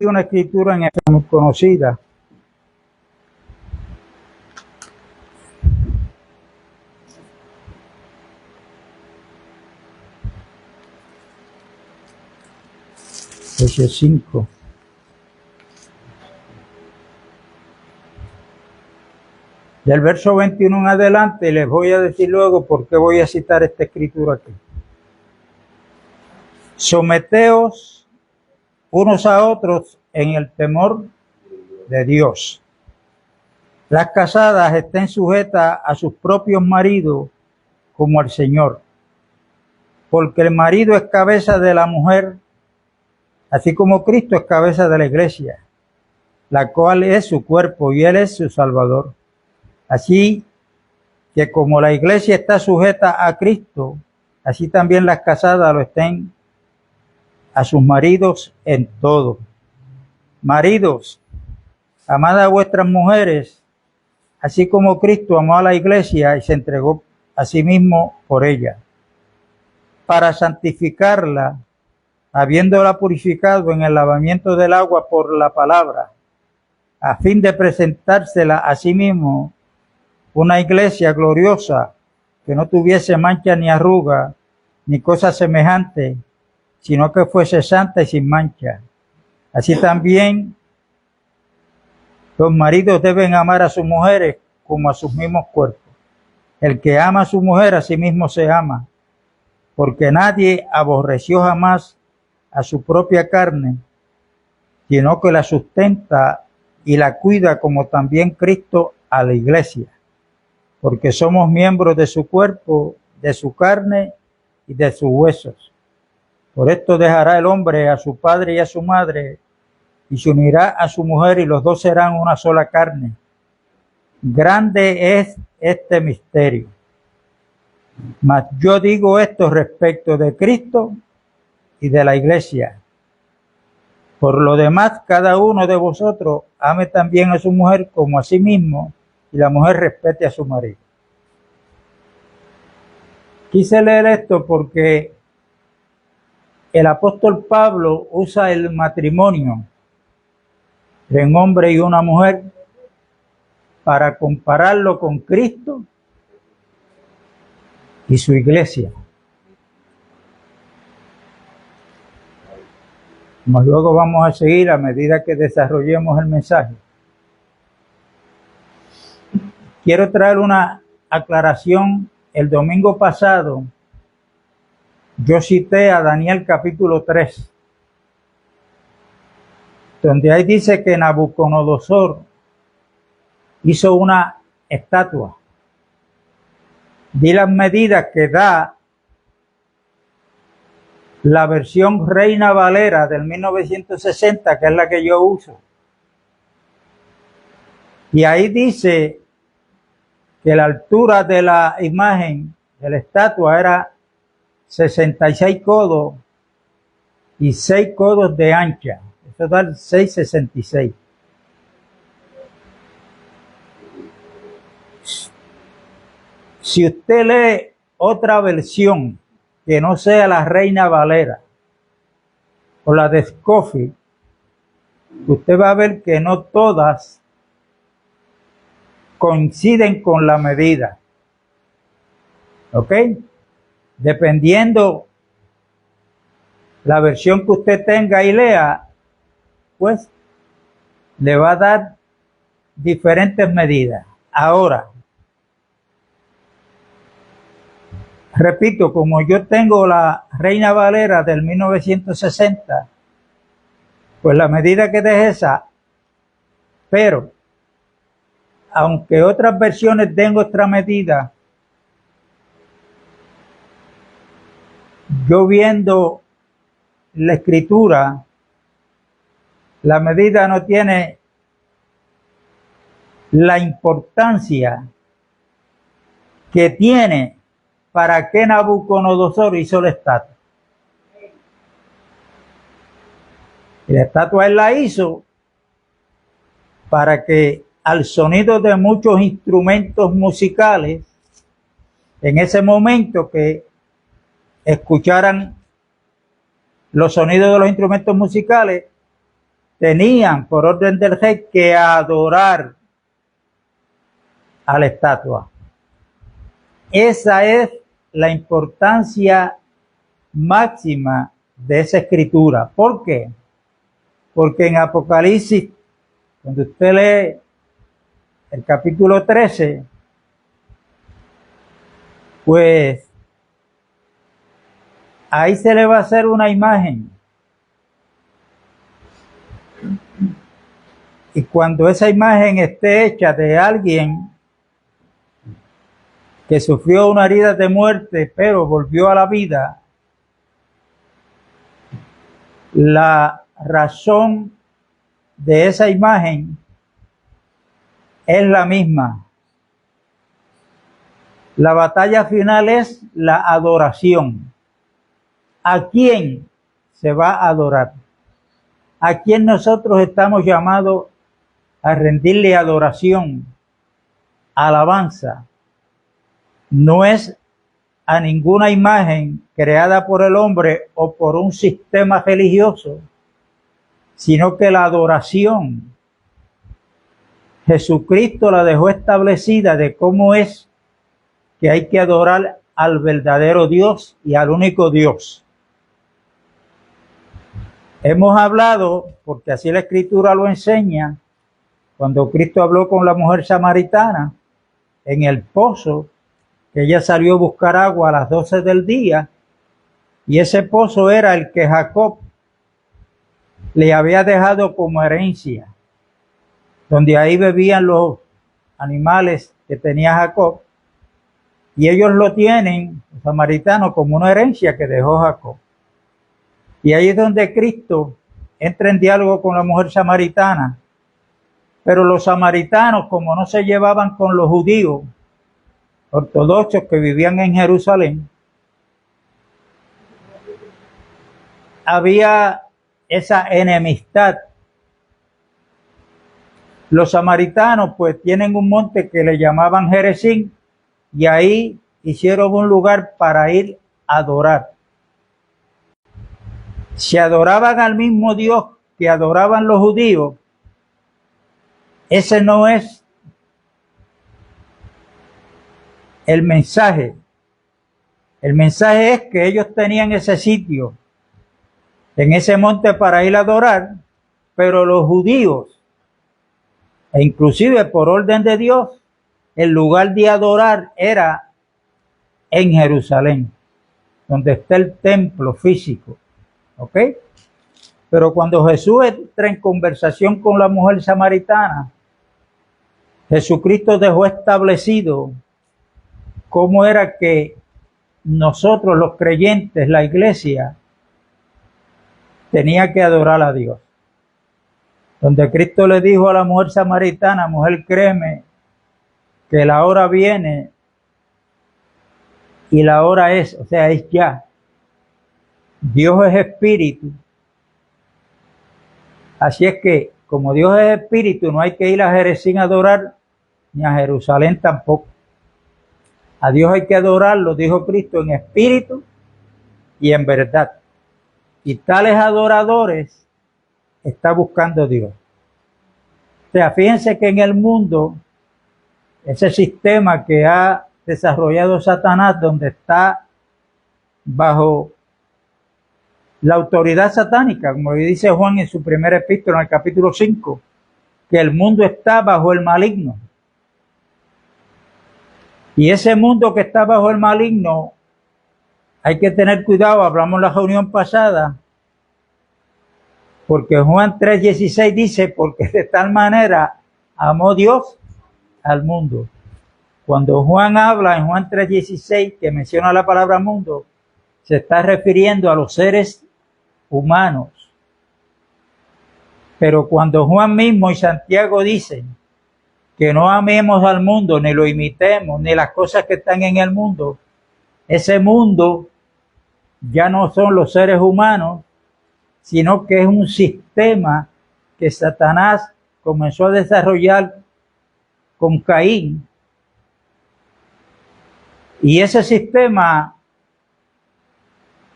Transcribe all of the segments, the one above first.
una escritura en esta muy conocida. Efesios 5. Del verso 21 en adelante les voy a decir luego por qué voy a citar esta escritura aquí. Someteos unos a otros en el temor de Dios. Las casadas estén sujetas a sus propios maridos como al Señor, porque el marido es cabeza de la mujer, así como Cristo es cabeza de la iglesia, la cual es su cuerpo y Él es su Salvador. Así que como la iglesia está sujeta a Cristo, así también las casadas lo estén a sus maridos en todo. Maridos, amad a vuestras mujeres, así como Cristo amó a la iglesia y se entregó a sí mismo por ella, para santificarla, habiéndola purificado en el lavamiento del agua por la palabra, a fin de presentársela a sí mismo una iglesia gloriosa, que no tuviese mancha ni arruga, ni cosa semejante, sino que fuese santa y sin mancha. Así también los maridos deben amar a sus mujeres como a sus mismos cuerpos. El que ama a su mujer a sí mismo se ama, porque nadie aborreció jamás a su propia carne, sino que la sustenta y la cuida, como también Cristo a la iglesia, porque somos miembros de su cuerpo, de su carne y de sus huesos. Por esto dejará el hombre a su padre y a su madre, y se unirá a su mujer, y los dos serán una sola carne. Grande es este misterio. Mas yo digo esto respecto de Cristo y de la iglesia. Por lo demás, cada uno de vosotros ame también a su mujer como a sí mismo, y la mujer respete a su marido. Quise leer esto porque el apóstol Pablo usa el matrimonio de un hombre y una mujer para compararlo con Cristo y su iglesia. Como luego vamos a seguir a medida que desarrollemos el mensaje. Quiero traer una aclaración. El domingo pasado yo cité a Daniel capítulo 3, donde ahí dice que Nabucodonosor hizo una estatua. Di las medidas que da la versión Reina Valera del 1960, que es la que yo uso. Y ahí dice que la altura de la imagen de la estatua era 66 codos y 6 codos de ancha. Eso da 6,66. Si usted lee otra versión que no sea la Reina Valera o la de Scofield, usted va a ver que no todas coinciden con la medida. ¿Ok? Dependiendo la versión que usted tenga y lea, pues le va a dar diferentes medidas. Ahora, repito, como yo tengo la Reina Valera del 1960, pues la medida que deje esa, pero aunque otras versiones den otra medida, yo viendo la escritura, la medida no tiene la importancia que tiene para que Nabucodonosor hizo la estatua. Y la estatua él la hizo para que al sonido de muchos instrumentos musicales, en ese momento que escucharan los sonidos de los instrumentos musicales, tenían por orden del rey que adorar a la estatua. Esa es la importancia máxima de esa escritura. ¿Por qué? Porque en Apocalipsis, cuando usted lee el capítulo 13, pues ahí se le va a hacer una imagen. Y cuando esa imagen esté hecha de alguien que sufrió una herida de muerte, pero volvió a la vida, la razón de esa imagen es la misma. La batalla final es la adoración. ¿A quién se va a adorar? ¿A quién nosotros estamos llamados a rendirle adoración, alabanza? No es a ninguna imagen creada por el hombre o por un sistema religioso, sino que la adoración, Jesucristo la dejó establecida de cómo es que hay que adorar al verdadero Dios y al único Dios. Hemos hablado, porque así la Escritura lo enseña, cuando Cristo habló con la mujer samaritana en el pozo, que ella salió a buscar agua a las 12 del día, y ese pozo era el que Jacob le había dejado como herencia, donde ahí bebían los animales que tenía Jacob, y ellos lo tienen, los samaritanos, como una herencia que dejó Jacob. Y ahí es donde Cristo entra en diálogo con la mujer samaritana. Pero los samaritanos, como no se llevaban con los judíos ortodoxos que vivían en Jerusalén, había esa enemistad. Los samaritanos pues tienen un monte que le llamaban Gerizim, y ahí hicieron un lugar para ir a adorar. Si adoraban al mismo Dios que adoraban los judíos, ese no es el mensaje. El mensaje es que ellos tenían ese sitio, en ese monte para ir a adorar, pero los judíos, e inclusive por orden de Dios, el lugar de adorar era en Jerusalén, donde está el templo físico. ¿Ok? Pero cuando Jesús entra en conversación con la mujer samaritana, Jesucristo dejó establecido cómo era que nosotros los creyentes, la iglesia, tenía que adorar a Dios. Donde Cristo le dijo a la mujer samaritana: mujer, créeme que la hora viene y la hora es, o sea, es ya. Dios es espíritu. Así es que, como Dios es espíritu, no hay que ir a Jericín a adorar, ni a Jerusalén tampoco. A Dios hay que adorarlo, dijo Cristo, en espíritu y en verdad. Y tales adoradores está buscando Dios. O sea, fíjense que en el mundo, ese sistema que ha desarrollado Satanás, donde está bajo la autoridad satánica, como le dice Juan en su primera epístola, en el capítulo 5, que el mundo está bajo el maligno. Y ese mundo que está bajo el maligno, hay que tener cuidado, hablamos en la reunión pasada, porque Juan 3:16 dice: porque de tal manera amó Dios al mundo. Cuando Juan habla en Juan 3:16, que menciona la palabra mundo, se está refiriendo a los seres humanos. Pero cuando Juan mismo y Santiago dicen que no amemos al mundo, ni lo imitemos, ni las cosas que están en el mundo, ese mundo ya no son los seres humanos, sino que es un sistema que Satanás comenzó a desarrollar con Caín. Y ese sistema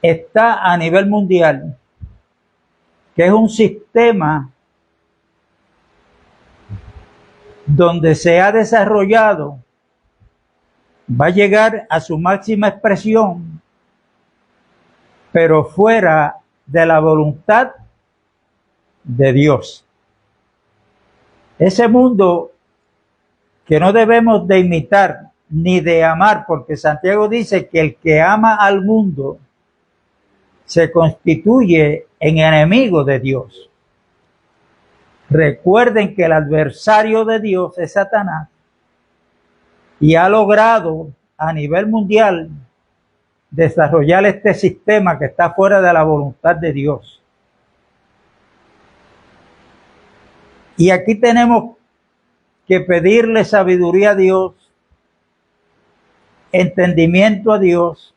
está a nivel mundial, que es un sistema donde se ha desarrollado, va a llegar a su máxima expresión, pero fuera de la voluntad de Dios. Ese mundo que no debemos de imitar ni de amar, porque Santiago dice que el que ama al mundo se constituye en enemigo de Dios. Recuerden que el adversario de Dios es Satanás y ha logrado a nivel mundial desarrollar este sistema que está fuera de la voluntad de Dios. Y aquí tenemos que pedirle sabiduría a Dios, entendimiento a Dios,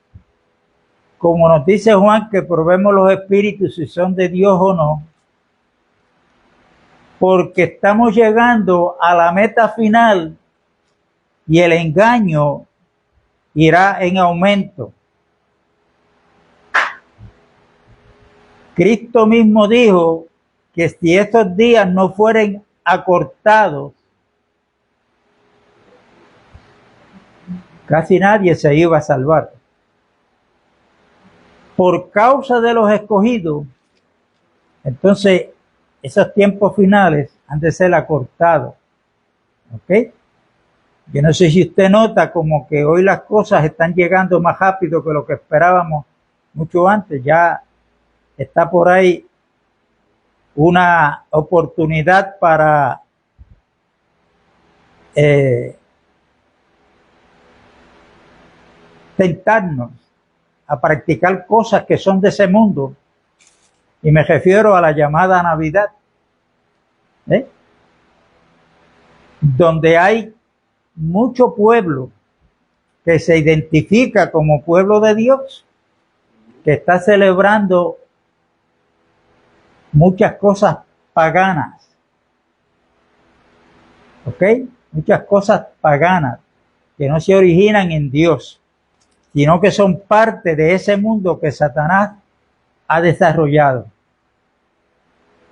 como nos dice Juan, que probemos los espíritus si son de Dios o no, porque estamos llegando a la meta final y el engaño irá en aumento. Cristo mismo dijo que si estos días no fueren acortados, casi nadie se iba a salvar. Por causa de los escogidos, entonces esos tiempos finales han de ser acortados. ¿Ok? Yo no sé si usted nota como que hoy las cosas están llegando más rápido que lo que esperábamos mucho antes. Ya está por ahí una oportunidad para tentarnos a practicar cosas que son de ese mundo, y me refiero a la llamada Navidad, donde hay mucho pueblo que se identifica como pueblo de Dios, que está celebrando muchas cosas paganas, ¿ok? Muchas cosas paganas que no se originan en Dios, sino que son parte de ese mundo que Satanás ha desarrollado.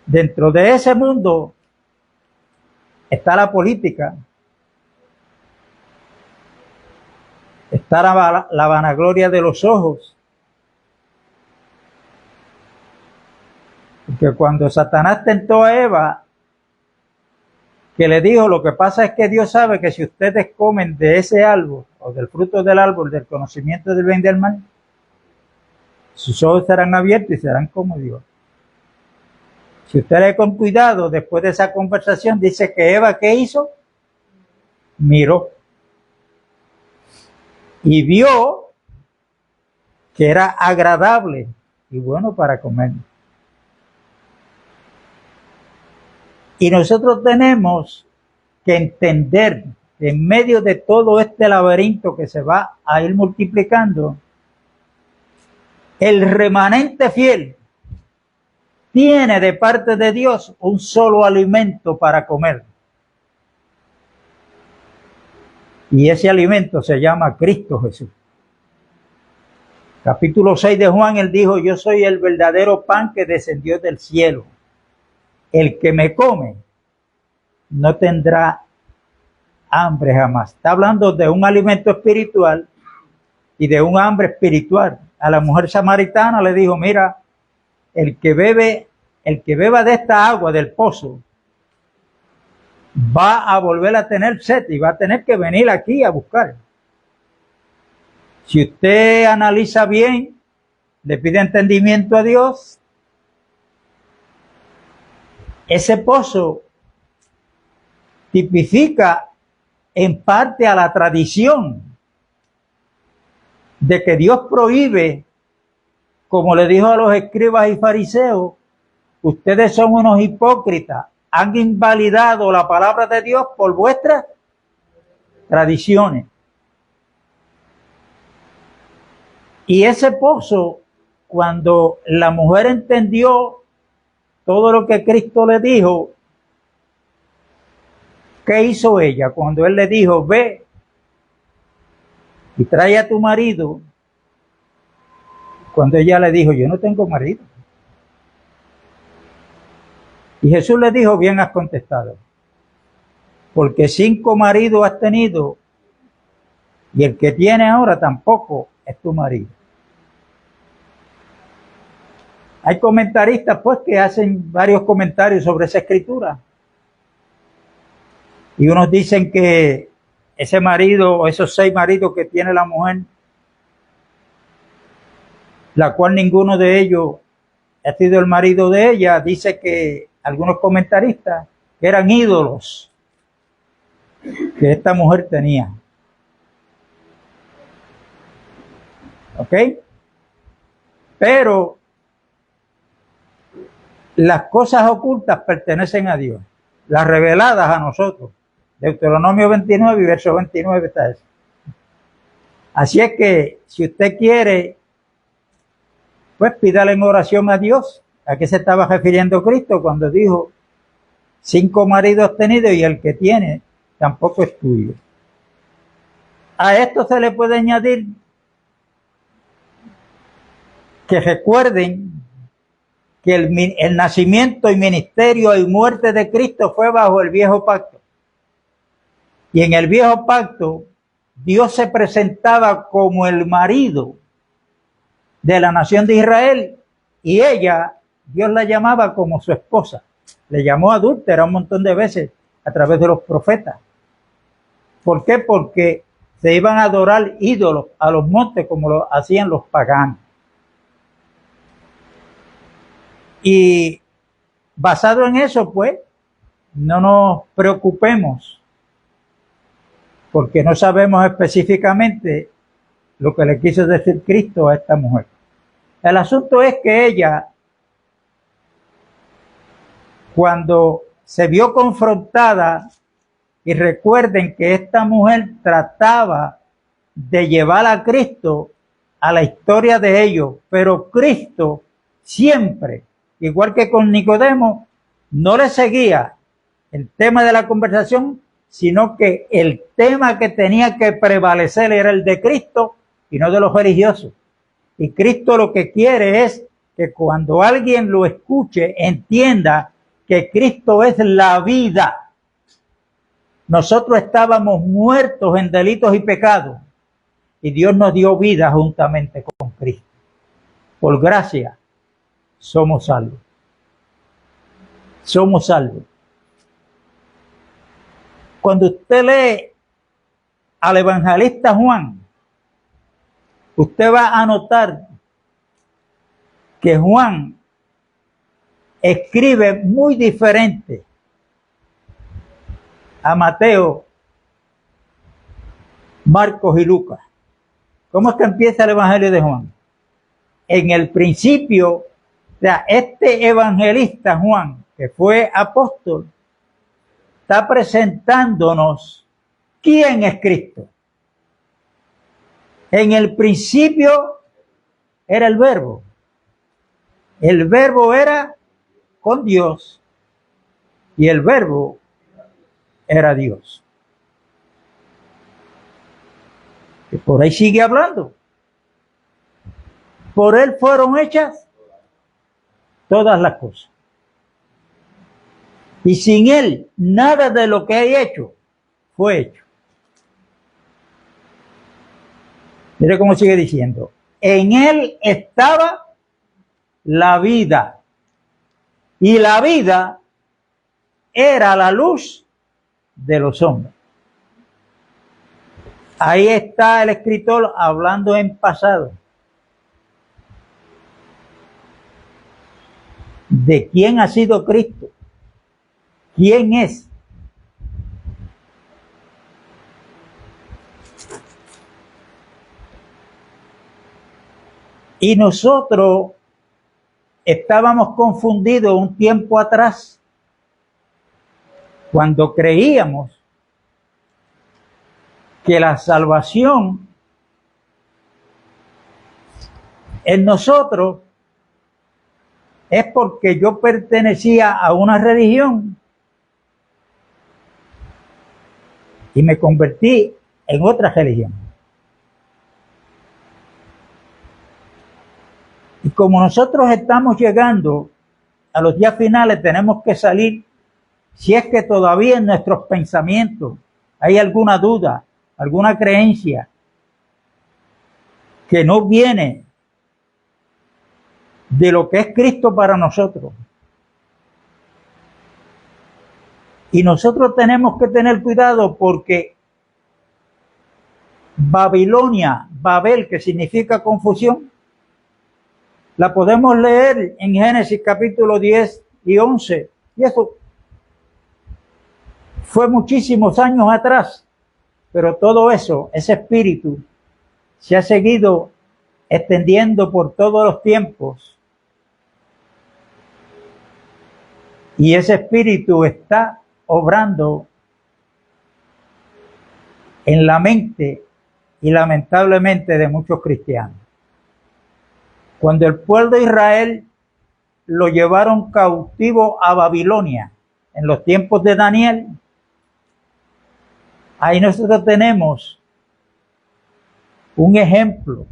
Dentro de ese mundo está la política, está la vanagloria de los ojos. Porque cuando Satanás tentó a Eva, que le dijo, lo que pasa es que Dios sabe que si ustedes comen de ese árbol, o del fruto del árbol del conocimiento del bien y del mal, sus ojos serán abiertos y serán como Dios. Si usted lee con cuidado, después de esa conversación, dice que Eva, ¿qué hizo? Miró. Y vio que era agradable y bueno para comer. Y nosotros tenemos que entender que en medio de todo este laberinto que se va a ir multiplicando, el remanente fiel tiene de parte de Dios un solo alimento para comer. Y ese alimento se llama Cristo Jesús. Capítulo 6 de Juan, él dijo, yo soy el verdadero pan que descendió del cielo. El que me come no tendrá hambre jamás. Está hablando de un alimento espiritual y de un hambre espiritual. A la mujer samaritana le dijo, mira, el que beba de esta agua del pozo va a volver a tener sed y va a tener que venir aquí a buscar. Si usted analiza bien, le pide entendimiento a Dios, ese pozo tipifica en parte a la tradición de que Dios prohíbe, como le dijo a los escribas y fariseos, ustedes son unos hipócritas, han invalidado la palabra de Dios por vuestras tradiciones. Y ese pozo, cuando la mujer entendió todo lo que Cristo le dijo, ¿qué hizo ella? Cuando él le dijo, ve y trae a tu marido, cuando ella le dijo, yo no tengo marido. Y Jesús le dijo, bien has contestado. porque 5 maridos has tenido y el que tiene ahora tampoco es tu marido. Hay comentaristas pues que hacen varios comentarios sobre esa escritura. Y unos dicen que ese marido o esos 6 maridos que tiene la mujer, la cual ninguno de ellos ha sido el marido de ella, dice que algunos comentaristas que eran ídolos que esta mujer tenía. ¿Ok? Pero las cosas ocultas pertenecen a Dios, las reveladas a nosotros. Deuteronomio 29 y verso 29 está eso. Así es que si usted quiere, pues pídale en oración a Dios. ¿A qué se estaba refiriendo Cristo cuando dijo 5 maridos tenidos y el que tiene tampoco es tuyo? A esto se le puede añadir que recuerden que el nacimiento y ministerio y muerte de Cristo fue bajo el viejo pacto. Y en el viejo pacto, Dios se presentaba como el marido de la nación de Israel y ella, Dios la llamaba como su esposa. Le llamó adúltera un montón de veces a través de los profetas. ¿Por qué? Porque se iban a adorar ídolos a los montes como lo hacían los paganos. Y basado en eso, pues, no nos preocupemos, porque no sabemos específicamente lo que le quiso decir Cristo a esta mujer. El asunto es que ella, cuando se vio confrontada, y recuerden que esta mujer trataba de llevar a Cristo a la historia de ellos, pero Cristo siempre, igual que con Nicodemo, no le seguía el tema de la conversación, sino que el tema que tenía que prevalecer era el de Cristo y no de los religiosos. Y Cristo lo que quiere es que cuando alguien lo escuche, entienda que Cristo es la vida. Nosotros estábamos muertos en delitos y pecados y Dios nos dio vida juntamente con Cristo. Por gracia somos salvos. Somos salvos. Cuando usted lee al evangelista Juan, usted va a notar que Juan escribe muy diferente a Mateo, Marcos y Lucas. ¿Cómo es que empieza el evangelio de Juan? En el principio, o sea, este evangelista Juan, que fue apóstol, está presentándonos quién es Cristo. En el principio era el verbo. El verbo era con Dios y el verbo era Dios. Y por ahí sigue hablando. Por él fueron hechas todas las cosas. Y sin él, nada de lo que hay hecho fue hecho. Mire cómo sigue diciendo. En él estaba la vida. Y la vida era la luz de los hombres. Ahí está el escritor hablando en pasado. ¿De quién ha sido Cristo? ¿Quién es? Y nosotros estábamos confundidos un tiempo atrás cuando creíamos que la salvación en nosotros es porque yo pertenecía a una religión y me convertí en otra religión. Y como nosotros estamos llegando a los días finales, tenemos que salir Si es que todavía en nuestros pensamientos hay alguna duda, alguna creencia que no viene de lo que es Cristo para nosotros. Y nosotros tenemos que tener cuidado porque Babilonia, Babel, que significa confusión, la podemos leer en Génesis capítulo 10 y 11. Y eso fue muchísimos años atrás. Pero todo eso, ese espíritu, se ha seguido extendiendo por todos los tiempos. Y ese espíritu está obrando en la mente y lamentablemente de muchos cristianos. Cuando el pueblo de Israel lo llevaron cautivo a Babilonia en los tiempos de Daniel, ahí nosotros tenemos un ejemplo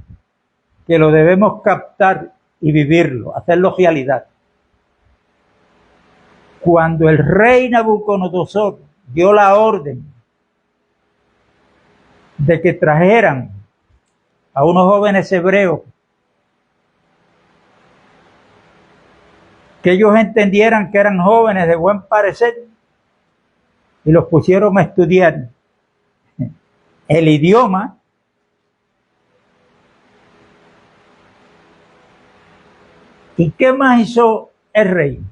que lo debemos captar y vivirlo, hacerlo realidad. Cuando el rey Nabucodonosor dio la orden de que trajeran a unos jóvenes hebreos que ellos entendieran que eran jóvenes de buen parecer y los pusieron a estudiar el idioma, ¿y qué más hizo el rey?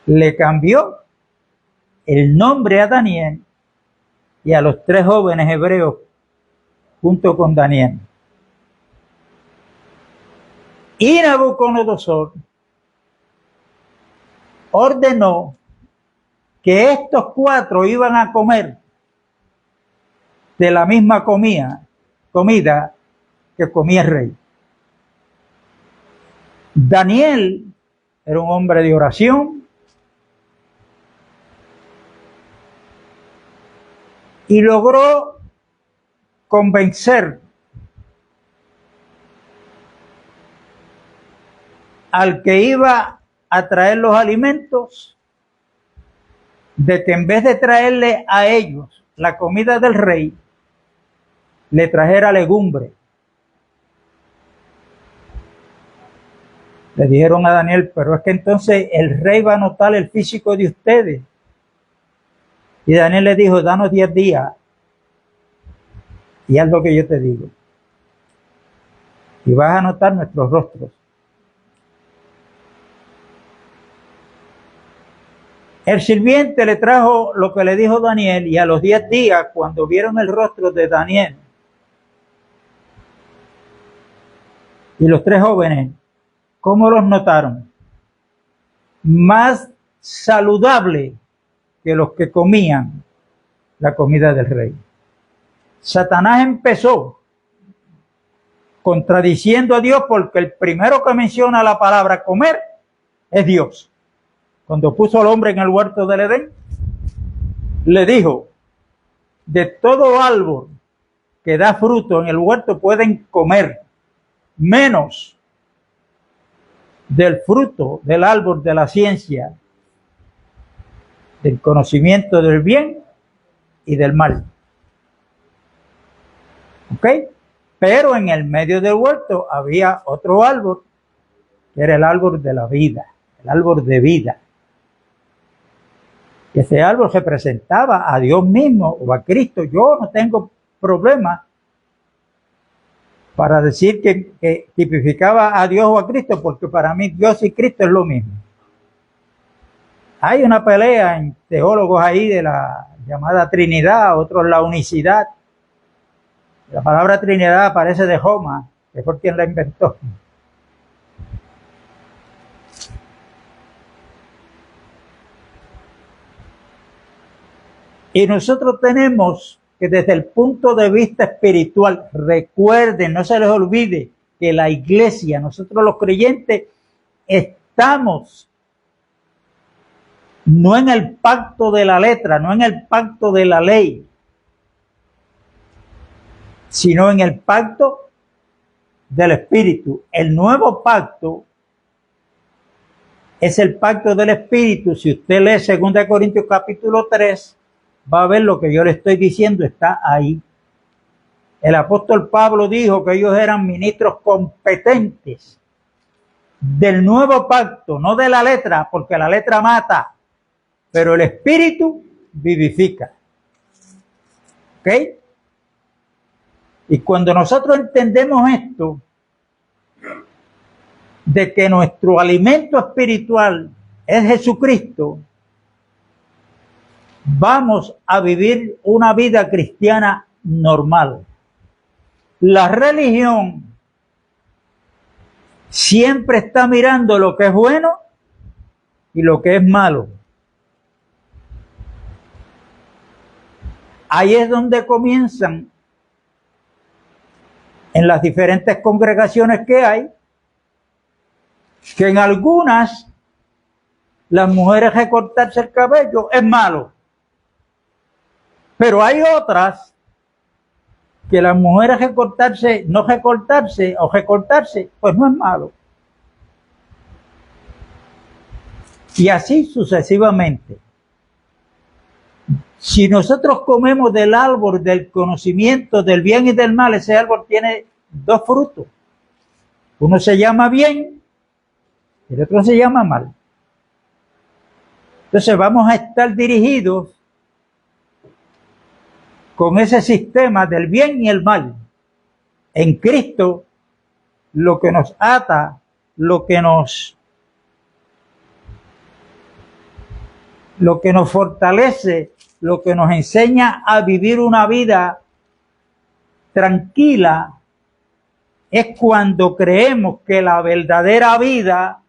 Le cambió el nombre a Daniel y a los 3 jóvenes hebreos junto con Daniel. Y Nabucodonosor ordenó que estos 4 iban a comer de la misma comida que comía el rey. Daniel era un hombre de oración y logró convencer al que iba a traer los alimentos de que en vez de traerle a ellos la comida del rey, le trajera legumbre. Le dijeron a Daniel, pero es que entonces el rey va a notar el físico de ustedes. Y Daniel le dijo, danos 10 días y haz lo que yo te digo. Y vas a notar nuestros rostros. El sirviente le trajo lo que le dijo Daniel y a los 10 días, cuando vieron el rostro de Daniel y los 3 jóvenes, ¿cómo los notaron? Más saludable que los que comían la comida del rey. Satanás empezó contradiciendo a Dios porque el primero que menciona la palabra comer es Dios. Cuando puso al hombre en el huerto del Edén, le dijo, de todo árbol que da fruto en el huerto pueden comer, menos del fruto del árbol de la ciencia, del conocimiento del bien y del mal. ¿Ok? Pero en el medio del huerto había otro árbol, que era el árbol de la vida, el árbol de vida. Y ese árbol representaba a Dios mismo o a Cristo. Yo no tengo problema para decir que tipificaba a Dios o a Cristo, porque para mí Dios y Cristo es lo mismo. Hay una pelea en teólogos ahí de la llamada Trinidad, otros la unicidad. La palabra Trinidad aparece de Roma, que fue quien la inventó. Y nosotros tenemos que desde el punto de vista espiritual, recuerden, no se les olvide que la iglesia, nosotros los creyentes, estamos no en el pacto de la letra, no en el pacto de la ley, sino en el pacto del Espíritu. El nuevo pacto es el pacto del Espíritu. Si usted lee 2 Corintios capítulo 3, va a ver lo que yo le estoy diciendo, está ahí. El apóstol Pablo dijo que ellos eran ministros competentes del nuevo pacto, no de la letra, porque la letra mata, pero el Espíritu vivifica. ¿Ok? Y cuando nosotros entendemos esto, de que nuestro alimento espiritual es Jesucristo, vamos a vivir una vida cristiana normal. La religión siempre está mirando lo que es bueno y lo que es malo. Ahí es donde comienzan, en las diferentes congregaciones que hay, que en algunas las mujeres recortarse el cabello es malo, pero hay otras que las mujeres no recortarse o recortarse, pues no es malo. Y así sucesivamente. Si nosotros comemos del árbol del conocimiento del bien y del mal, ese árbol tiene dos frutos. Uno se llama bien, el otro se llama mal. Entonces vamos a estar dirigidos con ese sistema del bien y el mal. En Cristo, lo que nos ata, lo que nos fortalece, lo que nos enseña a vivir una vida tranquila, es cuando creemos que la verdadera vida,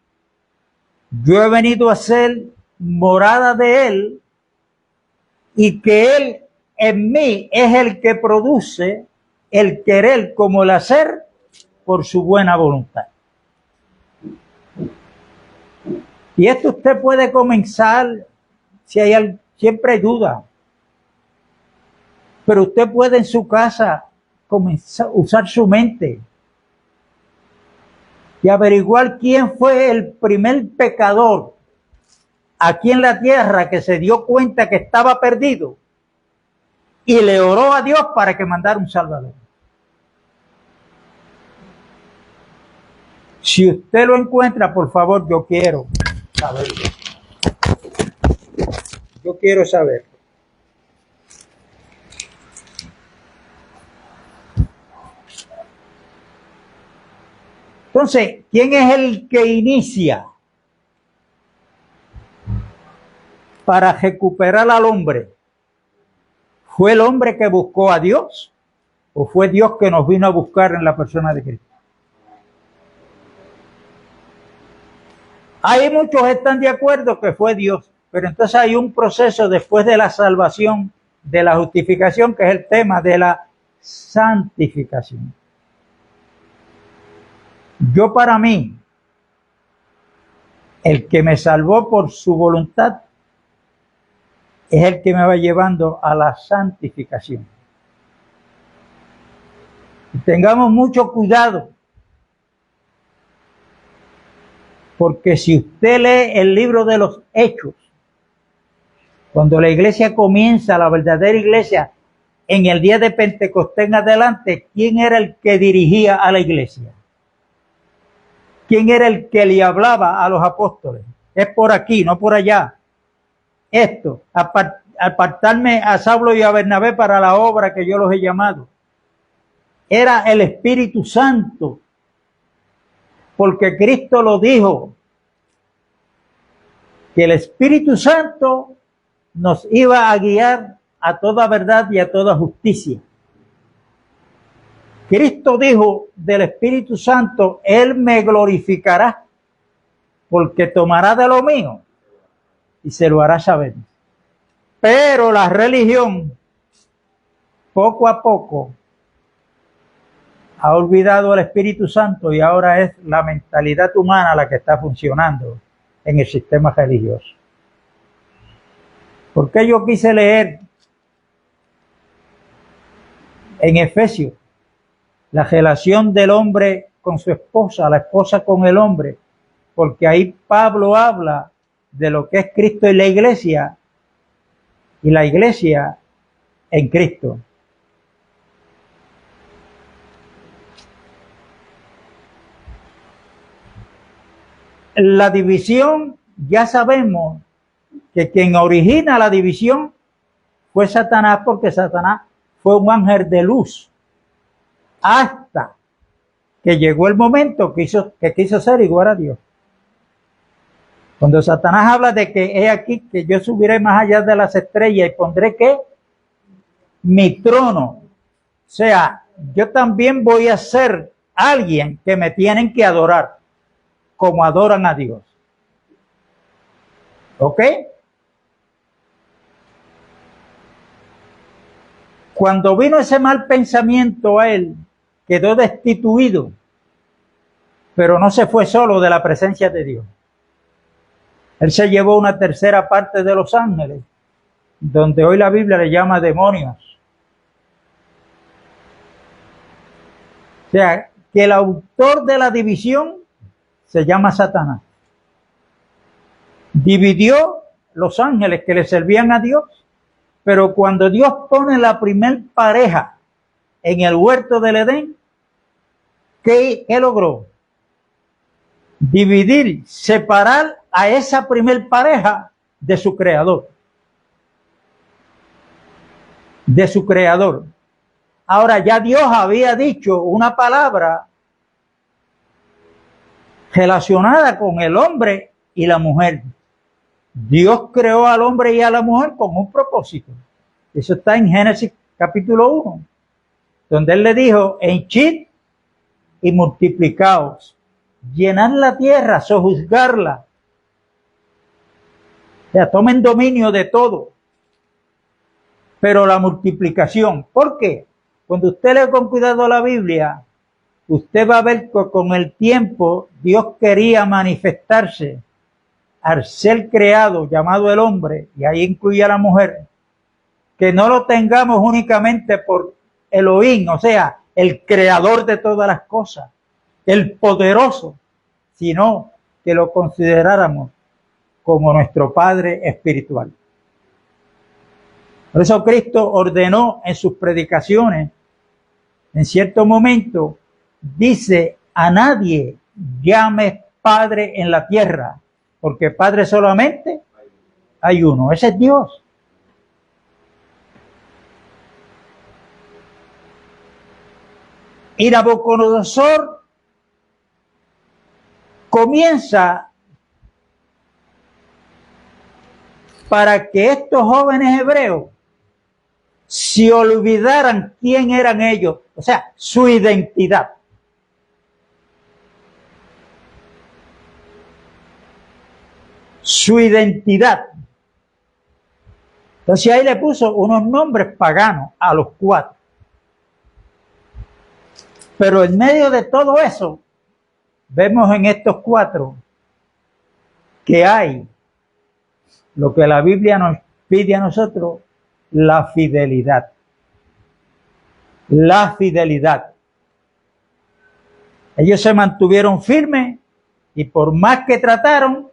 yo he venido a ser morada de Él y que Él en mí es el que produce el querer como el hacer por su buena voluntad. Y esto usted puede comenzar, siempre hay duda, pero usted puede en su casa comenzar a usar su mente y averiguar quién fue el primer pecador aquí en la tierra que se dio cuenta que estaba perdido y le oró a Dios para que mandara un Salvador. Si usted lo encuentra, por favor, yo quiero saberlo. Yo quiero saber. Entonces, ¿quién es el que inicia para recuperar al hombre? ¿Fue el hombre que buscó a Dios o fue Dios que nos vino a buscar en la persona de Cristo? Hay muchos que están de acuerdo que fue Dios, pero entonces hay un proceso después de la salvación, de la justificación, que es el tema de la santificación. Yo, para mí, el que me salvó por su voluntad es el que me va llevando a la santificación. Y tengamos mucho cuidado, porque si usted lee el libro de los Hechos, cuando la iglesia comienza, la verdadera iglesia, en el día de Pentecostés en adelante, ¿quién era el que dirigía a la iglesia? ¿Quién era el que le hablaba a los apóstoles? Es por aquí, no por allá. Esto, apartarme a Saulo y a Bernabé para la obra que yo los he llamado. Era el Espíritu Santo, porque Cristo lo dijo, que el Espíritu Santo nos iba a guiar a toda verdad y a toda justicia. Cristo dijo del Espíritu Santo, Él me glorificará, porque tomará de lo mío y se lo hará saber. Pero la religión, poco a poco, ha olvidado al Espíritu Santo y ahora es la mentalidad humana la que está funcionando en el sistema religioso. ¿Por qué yo quise leer en Efesios la relación del hombre con su esposa, la esposa con el hombre? porque ahí Pablo habla de lo que es Cristo y la iglesia en Cristo. La división, ya sabemos que quien origina la división fue Satanás, porque Satanás fue un ángel de luz, hasta que llegó el momento que quiso ser igual a Dios. Cuando Satanás habla de que he aquí que yo subiré más allá de las estrellas y pondré que mi trono, o sea, yo también voy a ser alguien que me tienen que adorar como adoran a Dios. ¿Ok? Cuando vino ese mal pensamiento a él, quedó destituido, pero no se fue solo de la presencia de Dios. Él se llevó una tercera parte de los ángeles, donde hoy la Biblia le llama demonios. O sea, que el autor de la división se llama Satanás. Dividió los ángeles que le servían a Dios, pero cuando Dios pone la primer pareja en el huerto del Edén, ¿qué logró? Dividir, separar a esa primer pareja de su creador. De su creador. Ahora ya Dios había dicho una palabra relacionada con el hombre y la mujer. Dios creó al hombre y a la mujer con un propósito. Eso está en Génesis capítulo 1, donde él le dijo: henchid y multiplicaos, llenad la tierra, sojuzgarla. O sea, tomen dominio de todo. Pero la multiplicación, ¿por qué? Cuando usted lee con cuidado la Biblia, usted va a ver que con el tiempo Dios quería manifestarse al ser creado llamado el hombre, y ahí incluye a la mujer, que no lo tengamos únicamente por Elohim, o sea, el creador de todas las cosas, el poderoso, sino que lo consideráramos como nuestro Padre espiritual. Por eso Cristo ordenó en sus predicaciones, en cierto momento, dice: a nadie llames Padre en la tierra, porque Padre solamente hay uno, ese es Dios. Y Nabucodonosor comienza para que estos jóvenes hebreos se olvidaran quién eran ellos, o sea, su identidad. Su identidad. Entonces ahí le puso unos nombres paganos a los cuatro. Pero en medio de todo eso, vemos en estos cuatro que hay lo que la Biblia nos pide a nosotros: la fidelidad. La fidelidad. Ellos se mantuvieron firmes y por más que trataron,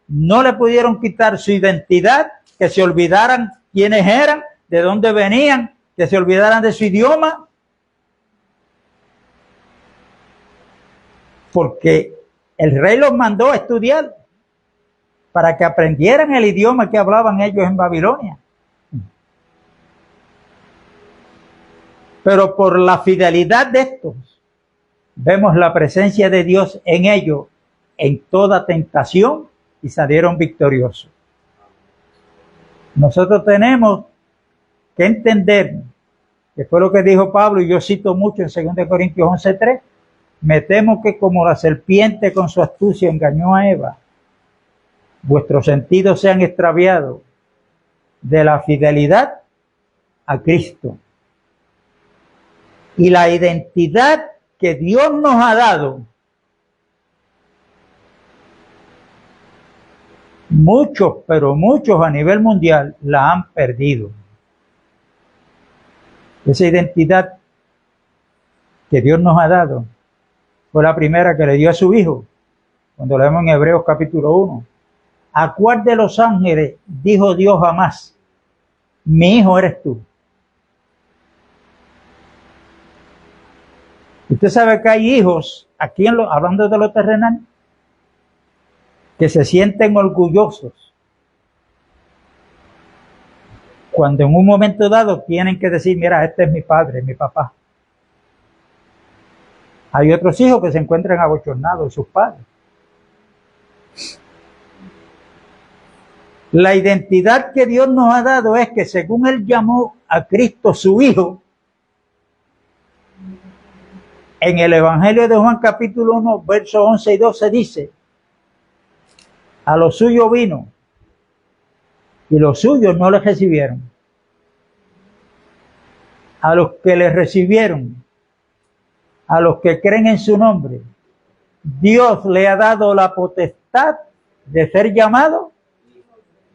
no le pudieron quitar su identidad, que se olvidaran quiénes eran, de dónde venían, que se olvidaran de su idioma, porque el rey los mandó a estudiar para que aprendieran el idioma que hablaban ellos en Babilonia. Pero por la fidelidad de estos, vemos la presencia de Dios en ellos en toda tentación y salieron victoriosos. Nosotros tenemos que entender, que fue lo que dijo Pablo, y yo cito mucho en 2 Corintios 11:3, me temo que como la serpiente con su astucia engañó a Eva, vuestros sentidos se han extraviado de la fidelidad a Cristo. Y la identidad que Dios nos ha dado, muchos, pero muchos a nivel mundial la han perdido. Esa identidad que Dios nos ha dado fue la primera que le dio a su Hijo, cuando leemos en Hebreos capítulo 1. ¿A cuál de los ángeles dijo Dios jamás, mi hijo eres tú? Usted sabe que hay hijos, aquí hablando de lo terrenal, que se sienten orgullosos cuando en un momento dado tienen que decir, mira, este es mi padre, mi papá. Hay otros hijos que se encuentran abochornados de sus padres. La identidad que Dios nos ha dado es que según Él llamó a Cristo su Hijo, en el Evangelio de Juan capítulo 1, versos 11 y 12 dice, a los suyos vino y los suyos no le recibieron. A los que le recibieron, a los que creen en su nombre, Dios le ha dado la potestad de ser llamados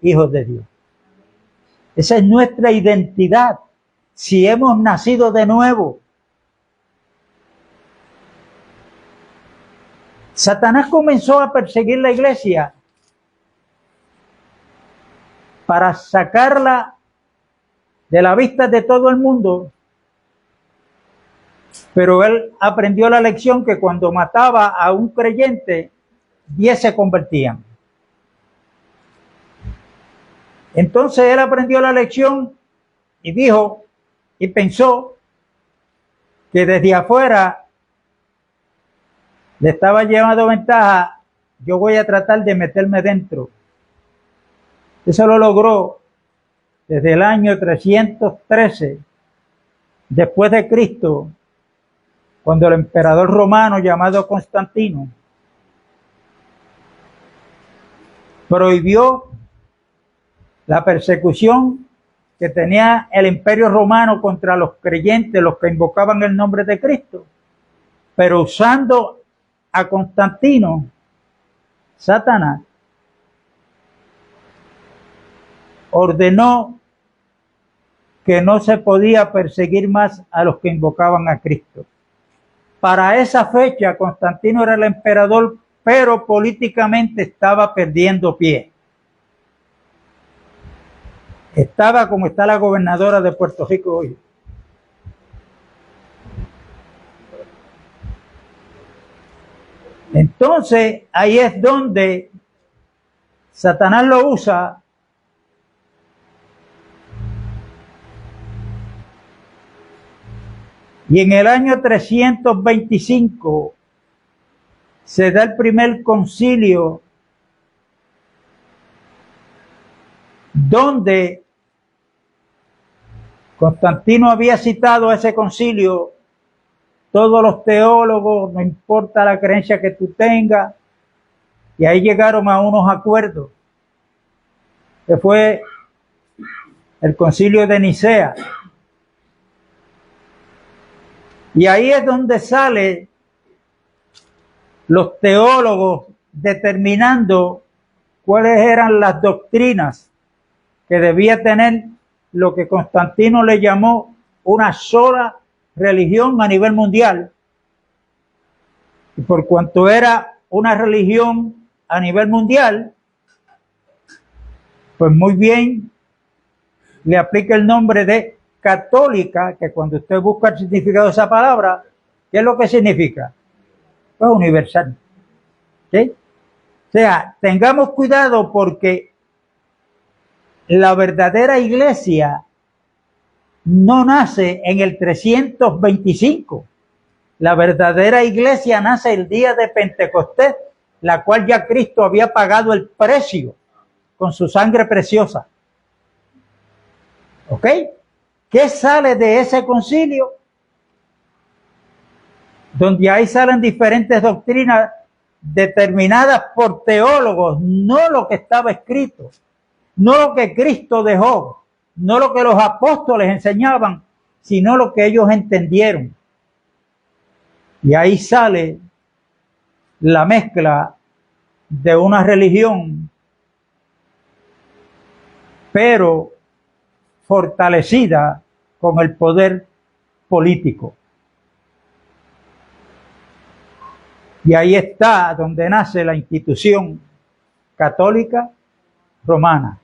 hijos de Dios. Esa es nuestra identidad. Si hemos nacido de nuevo. Satanás comenzó a perseguir la iglesia para sacarla de la vista de todo el mundo, pero él aprendió la lección que cuando mataba a un creyente, 10 se convertían. Entonces él aprendió la lección y dijo y pensó que desde afuera le estaba llevando ventaja, yo voy a tratar de meterme dentro. Eso lo logró desde el año 313 después de Cristo, cuando el emperador romano llamado Constantino prohibió la persecución que tenía el imperio romano contra los creyentes, los que invocaban el nombre de Cristo, pero usando a Constantino, Satanás ordenó que no se podía perseguir más a los que invocaban a Cristo. Para esa fecha, Constantino era el emperador, pero políticamente estaba perdiendo pie. Estaba como está la gobernadora de Puerto Rico hoy. Entonces, ahí es donde Satanás lo usa y en el año 325 se da el primer concilio donde Constantino había citado a ese concilio todos los teólogos, no importa la creencia que tú tengas, y ahí llegaron a unos acuerdos, que fue el concilio de Nicea. Y ahí es donde salen los teólogos determinando cuáles eran las doctrinas que debía tener lo que Constantino le llamó una sola religión a nivel mundial. Y por cuanto era una religión a nivel mundial, pues muy bien le aplica el nombre de católica, que cuando usted busca el significado de esa palabra, ¿qué es lo que significa? Pues universal. ¿Sí? O sea, tengamos cuidado porque la verdadera iglesia no nace en el 325. La verdadera iglesia nace el día de Pentecostés, la cual ya Cristo había pagado el precio con su sangre preciosa. ¿Ok? ¿Qué sale de ese concilio? Donde ahí salen diferentes doctrinas determinadas por teólogos, no lo que estaba escrito, no lo que Cristo dejó, no lo que los apóstoles enseñaban, sino lo que ellos entendieron. Y ahí sale la mezcla de una religión, pero fortalecida con el poder político. Y ahí está donde nace la institución católica romana.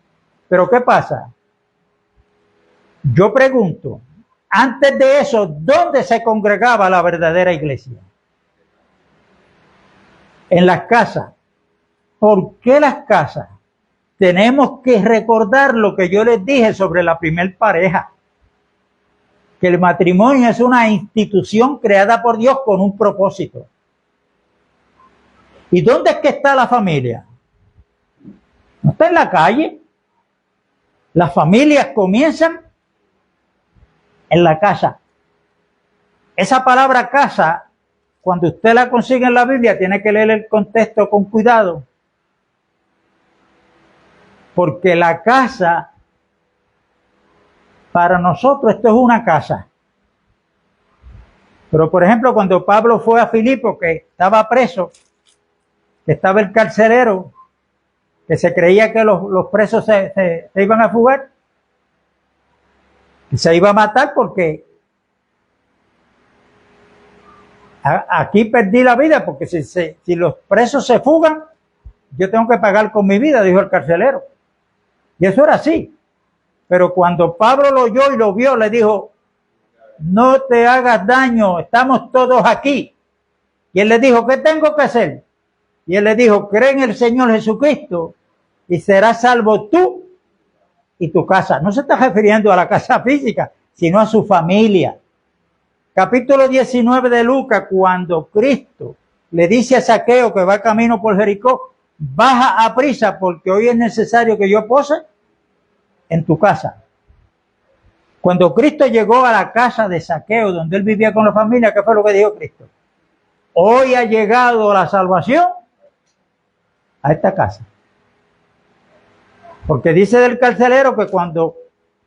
Pero ¿qué pasa? Yo pregunto, antes de eso, ¿dónde se congregaba la verdadera iglesia? En las casas. ¿Por qué las casas? Tenemos que recordar lo que yo les dije sobre la primer pareja, que el matrimonio es una institución creada por Dios con un propósito. ¿Y dónde es que está la familia? No está en la calle. Las familias comienzan en la casa. Esa palabra casa, cuando usted la consigue en la Biblia, tiene que leer el contexto con cuidado. Porque la casa, para nosotros, esto es una casa. Pero, por ejemplo, cuando Pablo fue a Filipo, que estaba preso, que estaba el carcelero, que se creía que los presos se iban a fugar, y se iba a matar porque aquí perdí la vida, porque si los presos se fugan, yo tengo que pagar con mi vida, dijo el carcelero. Y eso era así. Pero cuando Pablo lo oyó y lo vio, le dijo, no te hagas daño, estamos todos aquí. Y él le dijo, ¿qué tengo que hacer? Y él le dijo, cree en el Señor Jesucristo y serás salvo tú y tu casa. No se está refiriendo a la casa física, sino a su familia. Capítulo 19 de Lucas, cuando Cristo le dice a Zaqueo que va camino por Jericó, baja a prisa porque hoy es necesario que yo pose en tu casa. Cuando Cristo llegó a la casa de Zaqueo, donde él vivía con la familia, ¿qué fue lo que dijo Cristo? Hoy ha llegado la salvación a esta casa. Porque dice del carcelero que cuando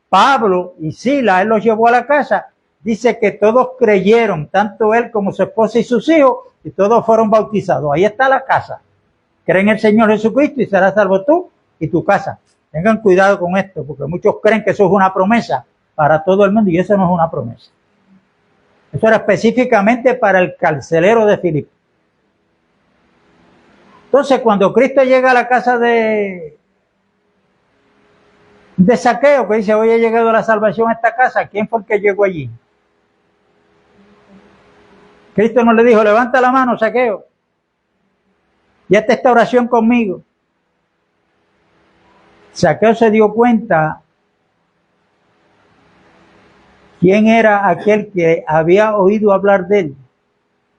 Pablo y Silas, él los llevó a la casa, dice que todos creyeron, tanto él como su esposa y sus hijos, y todos fueron bautizados. Ahí está la casa. Cree en el Señor Jesucristo y serás salvo tú y tu casa. Tengan cuidado con esto, porque muchos creen que eso es una promesa para todo el mundo, y eso no es una promesa. Eso era específicamente para el carcelero de Filipo. Entonces, cuando Cristo llega a la casa de Zaqueo, que dice, hoy ha llegado la salvación a esta casa, ¿quién fue el que llegó allí? Cristo no le dijo, levanta la mano, Zaqueo, y hazte esta oración conmigo. Zaqueo se dio cuenta quién era aquel que había oído hablar de él,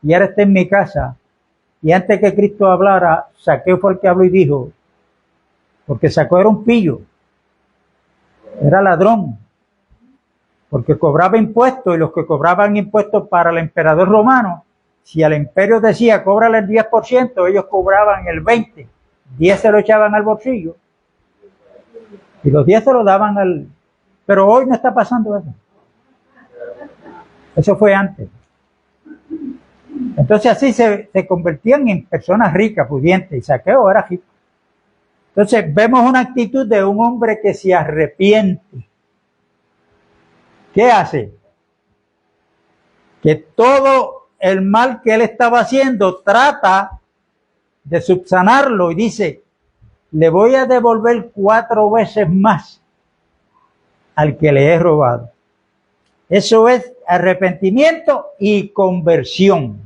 y ahora está en mi casa. Y antes que Cristo hablara, Zaqueo fue el que habló y dijo, porque Zaqueo era un pillo, era ladrón, porque cobraba impuestos, y los que cobraban impuestos para el emperador romano, si al imperio decía, cóbrale el 10%, ellos cobraban el 20%, 10 se lo echaban al bolsillo, y los 10 se lo daban al... Pero hoy no está pasando eso. Eso fue antes. Entonces así se convertían en personas ricas, pudientes, y Zaqueo era rico. Entonces vemos una actitud de un hombre que se arrepiente. ¿Qué hace? Que todo el mal que él estaba haciendo trata de subsanarlo y dice, le voy a devolver 4 veces más al que le he robado. Eso es arrepentimiento y conversión.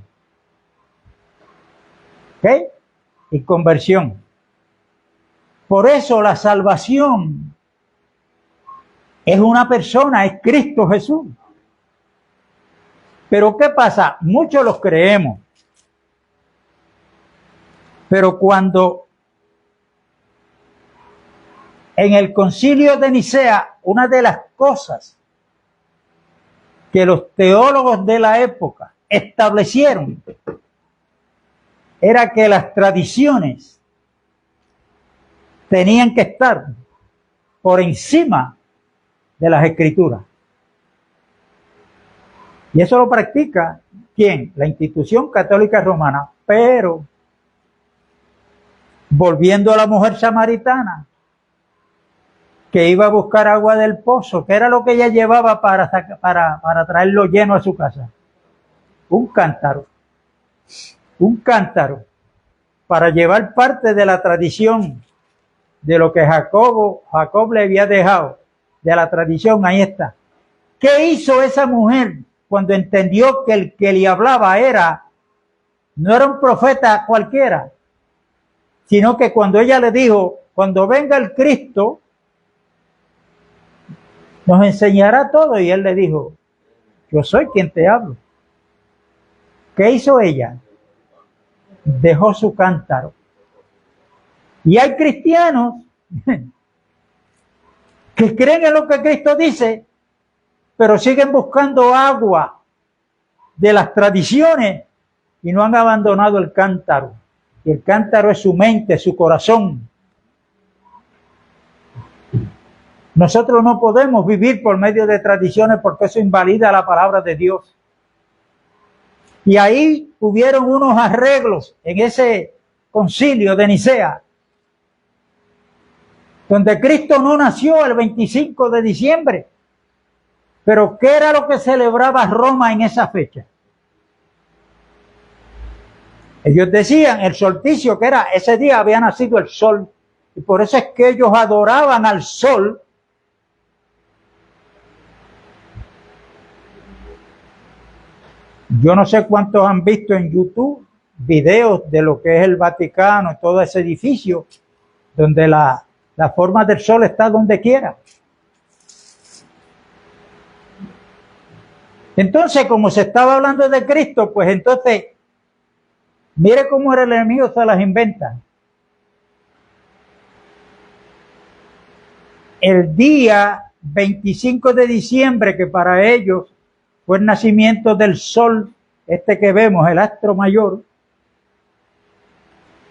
¿Ok? Y conversión. Por eso la salvación es una persona, es Cristo Jesús. Pero ¿qué pasa? Muchos los creemos. Pero cuando en el Concilio de Nicea, una de las cosas que los teólogos de la época establecieron era que las tradiciones tenían que estar por encima de las escrituras. Y eso lo practica, ¿quién? La institución católica romana. Pero, volviendo a la mujer samaritana, que iba a buscar agua del pozo, ¿qué era lo que ella llevaba para traerlo lleno a su casa? Un cántaro. un cántaro para llevar parte de la tradición de lo que Jacob le había dejado, de la tradición, ahí está. ¿Qué hizo esa mujer cuando entendió que el que le hablaba no era un profeta cualquiera, sino que cuando ella le dijo, cuando venga el Cristo, nos enseñará todo? Y él le dijo, yo soy quien te hablo. ¿Qué hizo ella? Dejó su cántaro. Y hay cristianos que creen en lo que Cristo dice, pero siguen buscando agua de las tradiciones y no han abandonado el cántaro. Y el cántaro es su mente, su corazón. Nosotros no podemos vivir por medio de tradiciones porque eso invalida la palabra de Dios. Y ahí hubieron unos arreglos en ese concilio de Nicea, donde Cristo no nació el 25 de diciembre. Pero ¿qué era lo que celebraba Roma en esa fecha? Ellos decían el solsticio, que era ese día había nacido el sol. Y por eso es que ellos adoraban al sol. Yo no sé cuántos han visto en YouTube videos de lo que es el Vaticano, todo ese edificio, donde la forma del sol está donde quiera. Entonces, como se estaba hablando de Cristo, pues entonces, mire cómo el enemigo se las inventa. El día 25 de diciembre, que para ellos fue el nacimiento del sol, este que vemos, el astro mayor,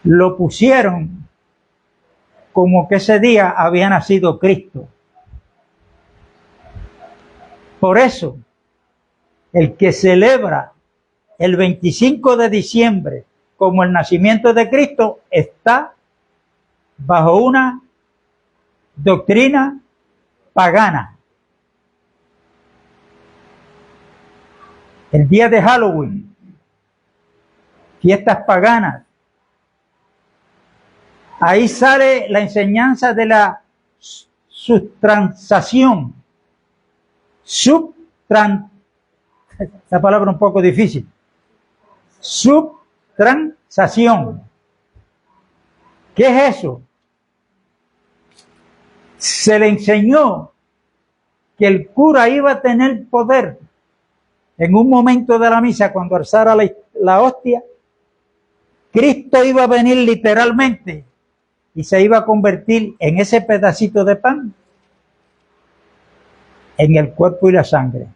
lo pusieron como que ese día había nacido Cristo. Por eso, el que celebra el 25 de diciembre como el nacimiento de Cristo está bajo una doctrina pagana. El día de Halloween, fiestas paganas, ahí sale la enseñanza de la subtransación. La palabra un poco difícil. Subtransación. ¿Qué es eso? Se le enseñó que el cura iba a tener poder en un momento de la misa, cuando alzara la hostia. Cristo iba a venir literalmente y se iba a convertir en ese pedacito de pan en el cuerpo y la sangre.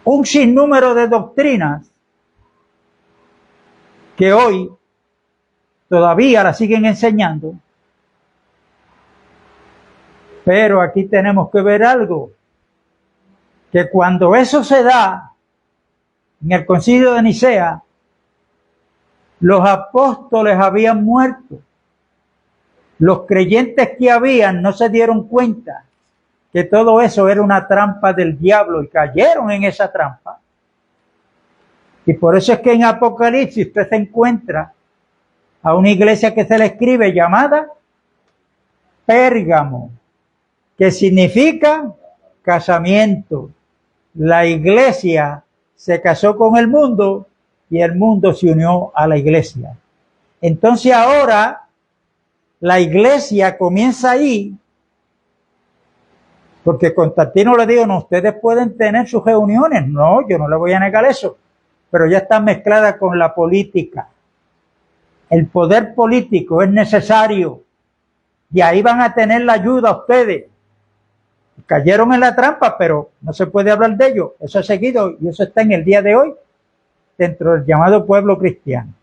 Un sinnúmero de doctrinas que hoy todavía la siguen enseñando, pero aquí tenemos que ver algo, que cuando eso se da en el concilio de Nicea, los apóstoles habían muerto. Los creyentes que habían no se dieron cuenta que todo eso era una trampa del diablo y cayeron en esa trampa. Y por eso es que en Apocalipsis usted se encuentra a una iglesia que se le escribe llamada Pérgamo, que significa casamiento. La iglesia se casó con el mundo y el mundo se unió a la iglesia. Entonces ahora la iglesia comienza ahí, porque Constantino le dijo, no, ustedes pueden tener sus reuniones. No, yo no le voy a negar eso, pero ya está mezclada con la política. El poder político es necesario y ahí van a tener la ayuda a ustedes. Cayeron en la trampa, pero no se puede hablar de ello. Eso es seguido y eso está en el día de hoy dentro del llamado pueblo cristiano.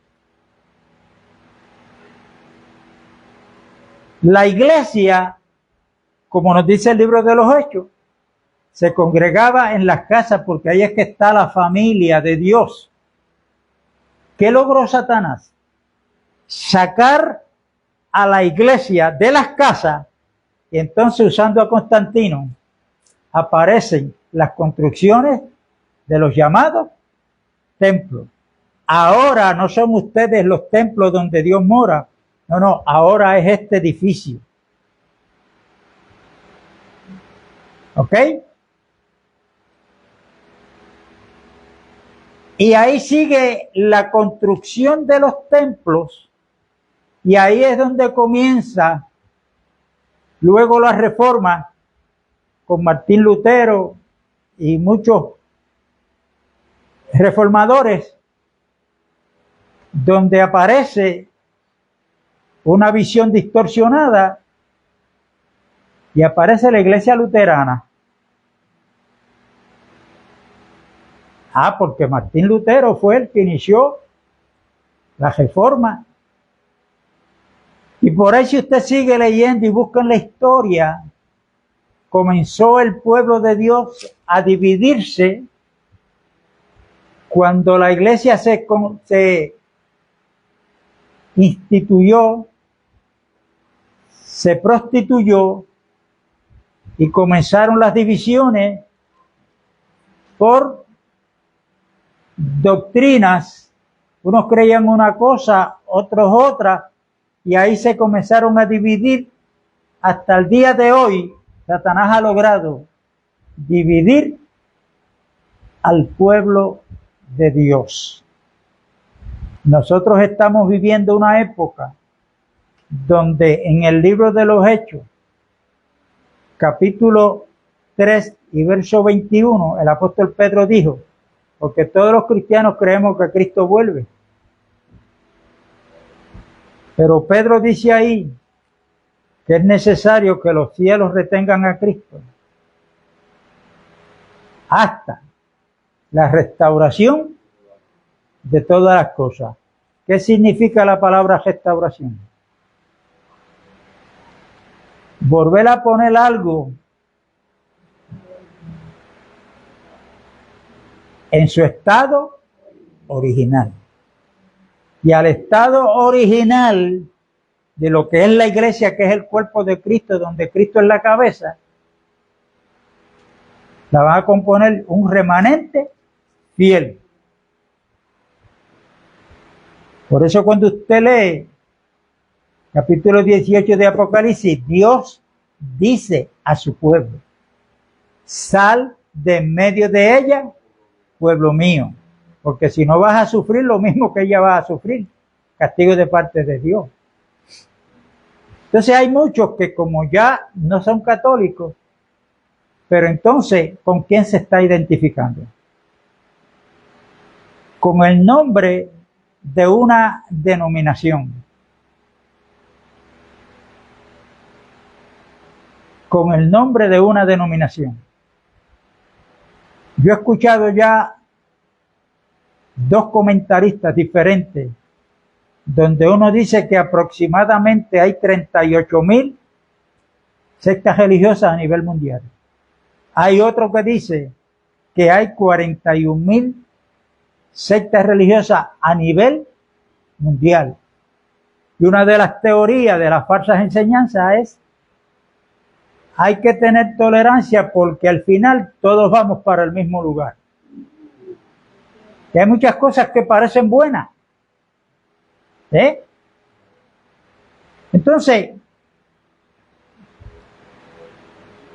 La iglesia, como nos dice el libro de los Hechos, se congregaba en las casas porque ahí es que está la familia de Dios. ¿Qué logró Satanás? Sacar a la iglesia de las casas, y entonces, usando a Constantino, aparecen las construcciones de los llamados templos. Ahora no son ustedes los templos donde Dios mora. No, ahora es este edificio. ¿Ok? Y ahí sigue la construcción de los templos, y ahí es donde comienza luego la reforma con Martín Lutero y muchos reformadores, donde aparece una visión distorsionada y aparece la iglesia luterana. Porque Martín Lutero fue el que inició la reforma. Y por ahí, si usted sigue leyendo y busca en la historia, comenzó el pueblo de Dios a dividirse cuando la iglesia se instituyó, se prostituyó y comenzaron las divisiones por doctrinas. Unos creían una cosa, otros otra, y ahí se comenzaron a dividir. Hasta el día de hoy, Satanás ha logrado dividir al pueblo de Dios. Nosotros estamos viviendo una época donde en el libro de los Hechos, capítulo 3 y verso 21, el apóstol Pedro dijo, porque todos los cristianos creemos que Cristo vuelve. Pero Pedro dice ahí que es necesario que los cielos retengan a Cristo hasta la restauración de todas las cosas. ¿Qué significa la palabra restauración? Volver a poner algo en su estado original. Y al estado original de lo que es la iglesia, que es el cuerpo de Cristo, donde Cristo es la cabeza, la va a componer un remanente fiel. Por eso cuando usted lee capítulo 18 de Apocalipsis, Dios dice a su pueblo, sal de en medio de ella, pueblo mío, porque si no vas a sufrir lo mismo que ella va a sufrir, castigo de parte de Dios. Entonces hay muchos que como ya no son católicos, pero entonces, ¿con quién se está identificando? Con el nombre de una denominación. Con el nombre de una denominación. Yo he escuchado ya dos comentaristas diferentes, donde uno dice que aproximadamente hay 38,000 sectas religiosas a nivel mundial. Hay otro que dice que hay 41,000 sectas religiosas a nivel mundial. Y una de las teorías de las falsas enseñanzas es: hay que tener tolerancia porque al final todos vamos para el mismo lugar. Y hay muchas cosas que parecen buenas. Entonces,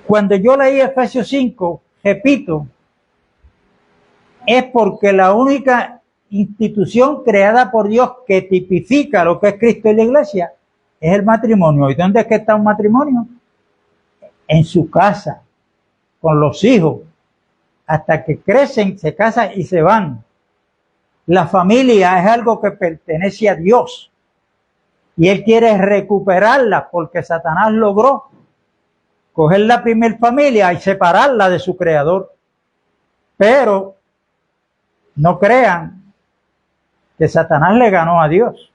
cuando yo leí Efesios 5, repito, es porque la única institución creada por Dios que tipifica lo que es Cristo y la iglesia es el matrimonio. ¿Y dónde es que está un matrimonio? En su casa, con los hijos, hasta que crecen, se casan y se van. La familia es algo que pertenece a Dios y Él quiere recuperarla porque Satanás logró coger la primer familia y separarla de su creador. Pero no crean que Satanás le ganó a Dios.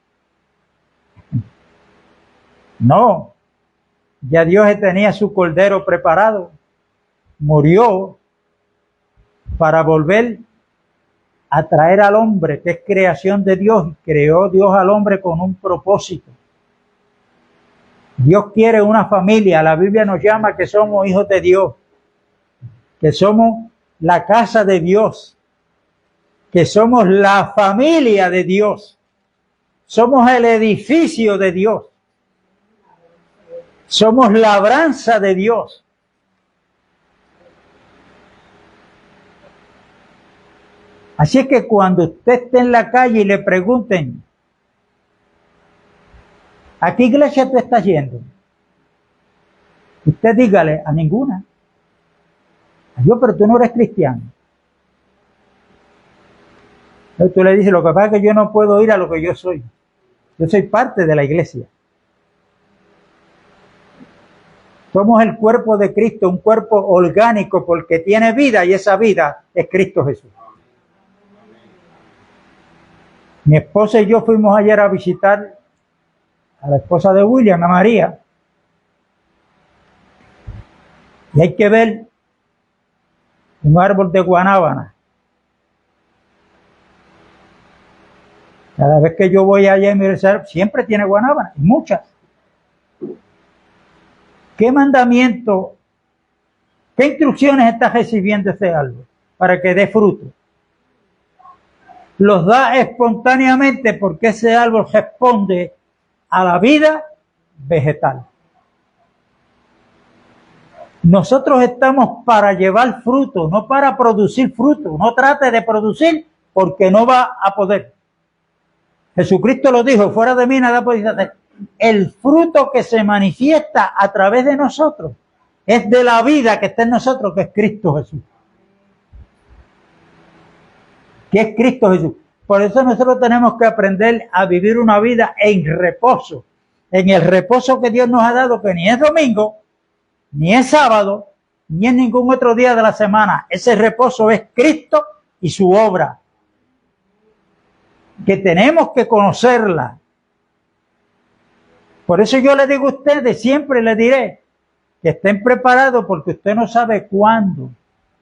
No, ya Dios tenía su cordero preparado, murió para volver a traer al hombre, que es creación de Dios. Creó Dios al hombre con un propósito. Dios quiere una familia. La Biblia nos llama que somos hijos de Dios, que somos la casa de Dios. que somos la familia de Dios, somos el edificio de Dios, somos labranza de Dios. Así es que cuando usted esté en la calle y le pregunten, ¿a qué iglesia tú estás yendo? Usted dígale, a ninguna. Yo, pero tú no eres cristiano. Entonces tú le dices, lo que pasa es que yo no puedo ir a lo que yo soy. Yo soy parte de la iglesia. Somos el cuerpo de Cristo, un cuerpo orgánico porque tiene vida y esa vida es Cristo Jesús. Mi esposa y yo fuimos ayer a visitar a la esposa de William, a María. Y hay que ver un árbol de guanábana. Cada vez que yo voy allá en mi reserva, siempre tiene guanábana, y muchas. ¿Qué mandamiento, qué instrucciones está recibiendo ese árbol para que dé fruto? Los da espontáneamente porque ese árbol responde a la vida vegetal. Nosotros estamos para llevar fruto, no para producir fruto. No trate de producir porque no va a poder. Jesucristo lo dijo, fuera de mí nada podéis hacer. El fruto que se manifiesta a través de nosotros es de la vida que está en nosotros, que es Cristo Jesús. Que es Cristo Jesús. Por eso nosotros tenemos que aprender a vivir una vida en reposo. En el reposo que Dios nos ha dado, que ni es domingo, ni es sábado, ni es ningún otro día de la semana. Ese reposo es Cristo y su obra. Que tenemos que conocerla. Por eso yo le digo a ustedes, siempre le diré, que estén preparados porque usted no sabe cuándo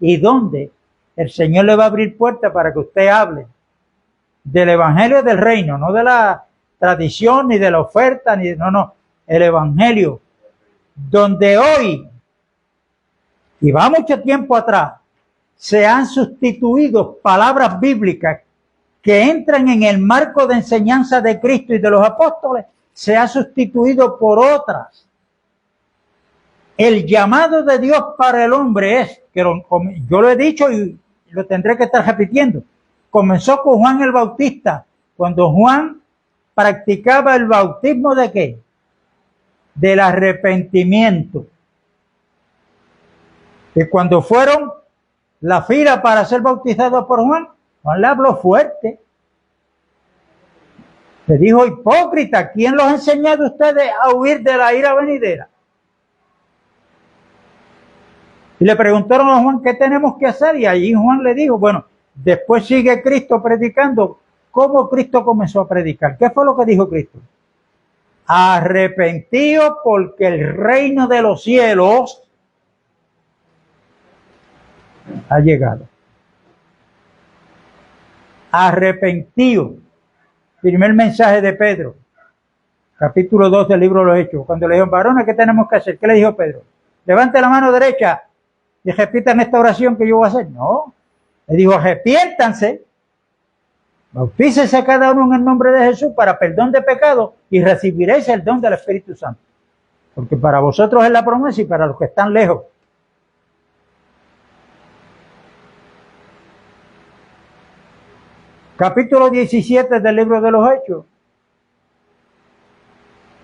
y dónde el Señor le va a abrir puertas para que usted hable del evangelio del reino, no de la tradición, ni de la oferta, ni no, el evangelio, donde hoy, y va mucho tiempo atrás, se han sustituido palabras bíblicas que entran en el marco de enseñanza de Cristo y de los apóstoles, se ha sustituido por otras. El llamado de Dios para el hombre es, que yo lo he dicho y lo tendré que estar repitiendo, comenzó con Juan el Bautista, cuando Juan practicaba el bautismo ¿de qué? Del arrepentimiento. Y cuando fueron la fila para ser bautizados por Juan, Juan le habló fuerte. Le dijo, hipócrita, ¿quién los ha enseñado a ustedes a huir de la ira venidera? Y le preguntaron a Juan, ¿qué tenemos que hacer? Y allí Juan le dijo, bueno, después sigue Cristo predicando. ¿Cómo Cristo comenzó a predicar? ¿Qué fue lo que dijo Cristo? Arrepentido porque el reino de los cielos ha llegado. Arrepentido. Primer mensaje de Pedro, capítulo 2 del libro de los Hechos. Cuando le dijeron, varones, ¿qué tenemos que hacer? ¿Qué le dijo Pedro? Levante la mano derecha y repitan esta oración que yo voy a hacer. No, le dijo, arrepiéntanse, bautícense cada uno en el nombre de Jesús para perdón de pecado y recibiréis el don del Espíritu Santo. Porque para vosotros es la promesa y para los que están lejos. Capítulo 17 del libro de los Hechos.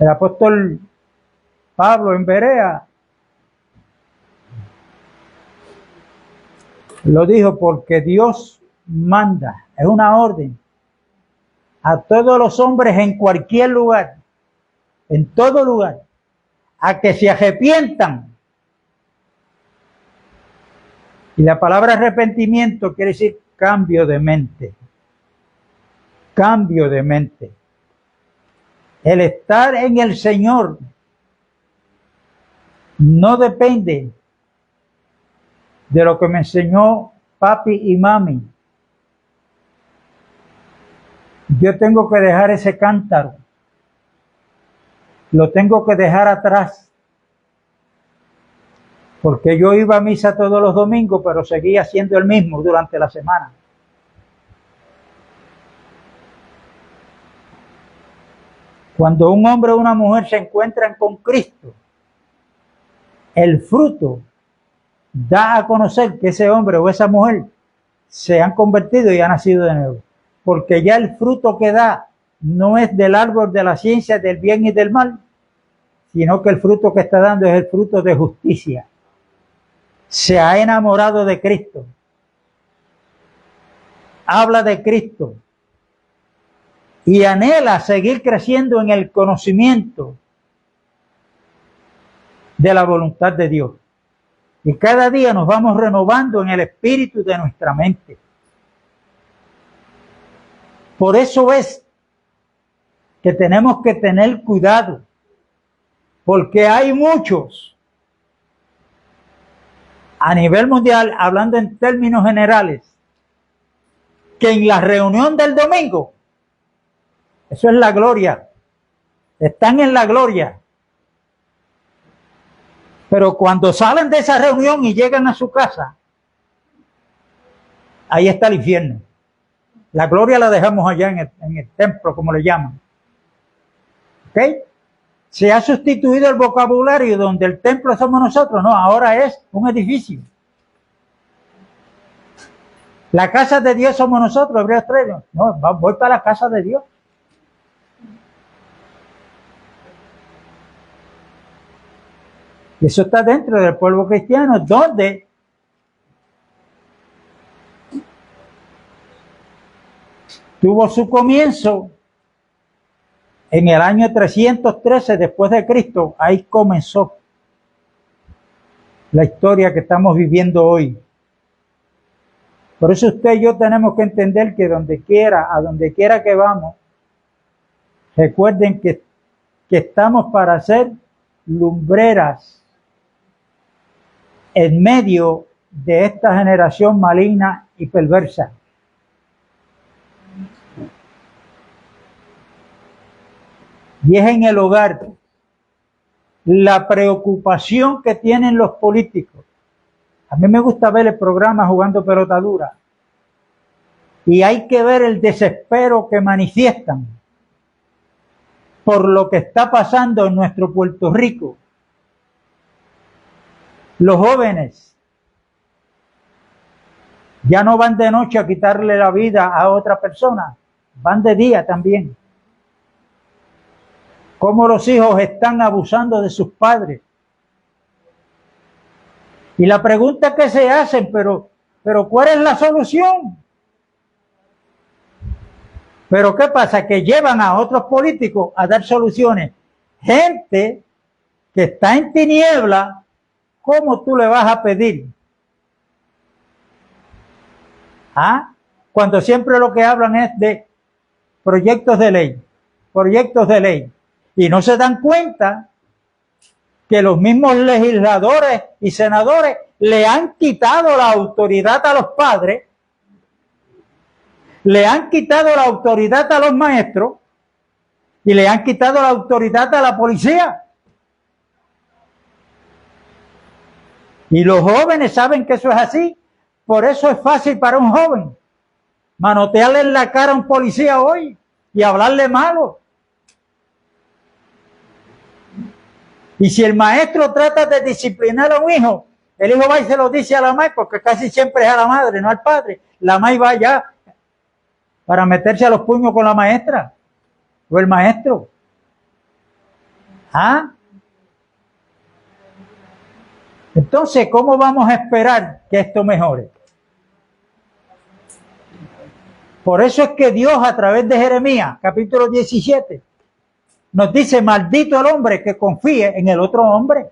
El apóstol Pablo en Berea lo dijo, porque Dios manda, es una orden a todos los hombres en cualquier lugar, en todo lugar, a que se arrepientan. Y la palabra arrepentimiento quiere decir cambio de mente. Cambio de mente. El estar en el Señor no depende de lo que me enseñó papi y mami. Yo tengo que dejar ese cántaro. Lo tengo que dejar atrás. Porque yo iba a misa todos los domingos, pero seguía siendo el mismo durante la semana. Cuando un hombre o una mujer se encuentran con Cristo, el fruto da a conocer que ese hombre o esa mujer se han convertido y han nacido de nuevo. Porque ya el fruto que da no es del árbol de la ciencia del bien y del mal, sino que el fruto que está dando es el fruto de justicia. Se ha enamorado de Cristo. Habla de Cristo. Y anhela seguir creciendo en el conocimiento de la voluntad de Dios. Y cada día nos vamos renovando en el espíritu de nuestra mente. Por eso es que tenemos que tener cuidado, porque hay muchos a nivel mundial, hablando en términos generales, que en la reunión del domingo, eso es la gloria, están en la gloria, pero cuando salen de esa reunión y llegan a su casa, ahí está el infierno. La gloria la dejamos allá en el templo, como le llaman. ¿Ok? Se ha sustituido el vocabulario donde el templo somos nosotros. No, ahora es un edificio. La casa de Dios somos nosotros, Hebreos 3. No, voy para la casa de Dios. Y eso está dentro del pueblo cristiano, donde tuvo su comienzo en el año 313 después de Cristo. Ahí comenzó la historia que estamos viviendo hoy. Por eso usted y yo tenemos que entender que a donde quiera que vamos, recuerden que estamos para ser lumbreras en medio de esta generación maligna y perversa. Y es en el hogar la preocupación que tienen los políticos. A mí me gusta ver el programa Jugando Pelota Dura. Y hay que ver el desespero que manifiestan por lo que está pasando en nuestro Puerto Rico. Los jóvenes ya no van de noche a quitarle la vida a otra persona, van de día también. Cómo los hijos están abusando de sus padres. Y la pregunta que se hacen, pero ¿cuál es la solución? Pero ¿qué pasa? Que llevan a otros políticos a dar soluciones. Gente que está en tiniebla, ¿cómo tú le vas a pedir? ¿Ah? Cuando siempre lo que hablan es de proyectos de ley, proyectos de ley. Y no se dan cuenta que los mismos legisladores y senadores le han quitado la autoridad a los padres, le han quitado la autoridad a los maestros y le han quitado la autoridad a la policía. Y los jóvenes saben que eso es así. Por eso es fácil para un joven manotearle en la cara a un policía hoy y hablarle malo. Y si el maestro trata de disciplinar a un hijo, el hijo va y se lo dice a la madre, porque casi siempre es a la madre, no al padre. La madre va allá para meterse a los puños con la maestra o el maestro. ¿Ah? Entonces, ¿cómo vamos a esperar que esto mejore? Por eso es que Dios, a través de Jeremías, capítulo 17, nos dice: maldito el hombre que confíe en el otro hombre.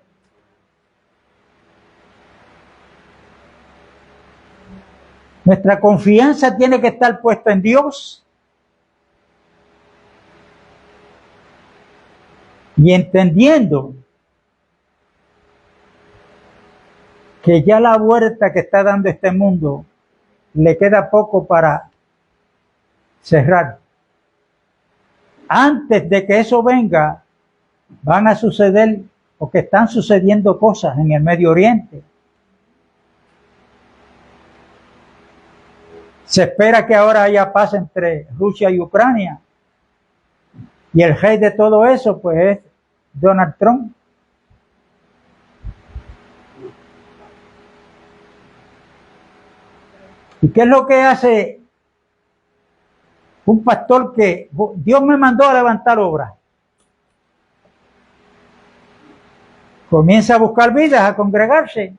Nuestra confianza tiene que estar puesta en Dios. Y entendiendo que ya la vuelta que está dando este mundo le queda poco para cerrar. Antes de que eso venga, van a suceder, o que están sucediendo cosas en el Medio Oriente. Se espera que ahora haya paz entre Rusia y Ucrania. Y el rey de todo eso, pues, es Donald Trump. ¿Y qué es lo que hace un pastor que Dios me mandó a levantar obras? Comienza a buscar vidas, a congregarse.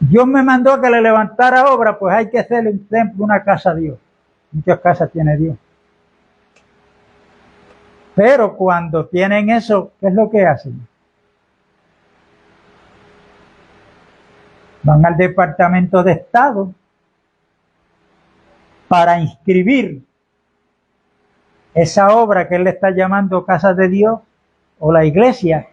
Dios me mandó a que le levantara obra, pues hay que hacerle un templo, una casa a Dios. Muchas casas tiene Dios. Pero cuando tienen eso, ¿qué es lo que hacen? Van al Departamento de Estado para inscribir esa obra que él le está llamando casa de Dios o la iglesia.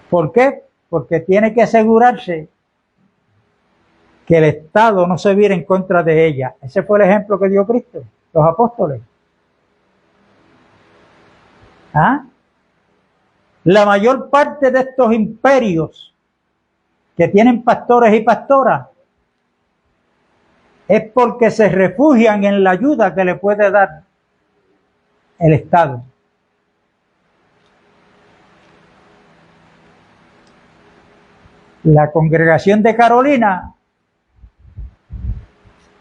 ¿Por qué? Porque tiene que asegurarse que el Estado no se vire en contra de ella. Ese fue el ejemplo que dio Cristo, los apóstoles. La mayor parte de estos imperios que tienen pastores y pastoras es porque se refugian en la ayuda que le puede dar el Estado. La congregación de Carolina,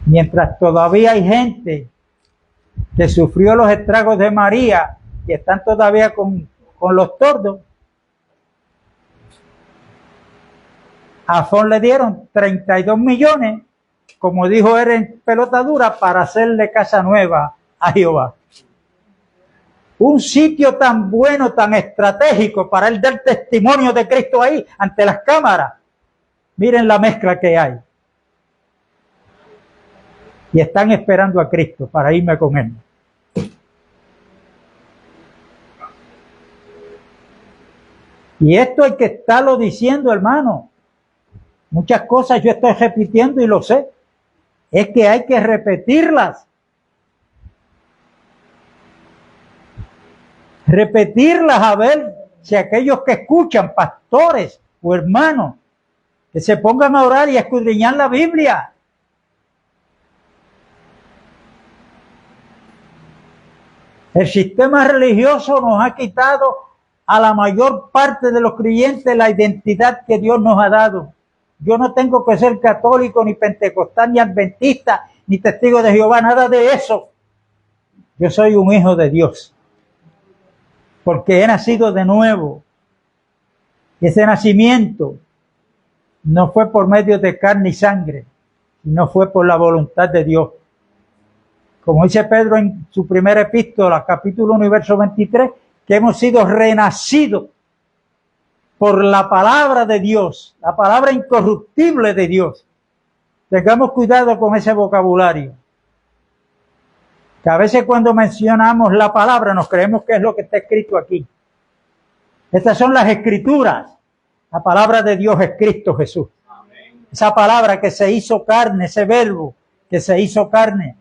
mientras todavía hay gente que sufrió los estragos de María y están todavía con los tordos, a Fon le dieron 32 millones, como dijo él en pelota dura, para hacerle casa nueva a Jehová. Un sitio tan bueno, tan estratégico para él dar testimonio de Cristo ahí, ante las cámaras. Miren la mezcla que hay. Y están esperando a Cristo para irme con él. Y esto hay que estarlo diciendo, hermano. Muchas cosas yo estoy repitiendo y lo sé. Es que hay que repetirlas. Repetirlas a ver si aquellos que escuchan, pastores o hermanos, que se pongan a orar y a escudriñar la Biblia. El sistema religioso nos ha quitado a la mayor parte de los creyentes la identidad que Dios nos ha dado. Yo no tengo que ser católico, ni pentecostal, ni adventista, ni testigo de Jehová, nada de eso. Yo soy un hijo de Dios, porque he nacido de nuevo. Ese nacimiento no fue por medio de carne y sangre, sino fue por la voluntad de Dios. Como dice Pedro en su primera epístola, capítulo 1, verso 23, que hemos sido renacidos por la palabra de Dios, la palabra incorruptible de Dios. Tengamos cuidado con ese vocabulario. Que a veces cuando mencionamos la palabra nos creemos que es lo que está escrito aquí. Estas son las escrituras. La palabra de Dios es Cristo Jesús. Amén. Esa palabra que se hizo carne, ese verbo que se hizo carne.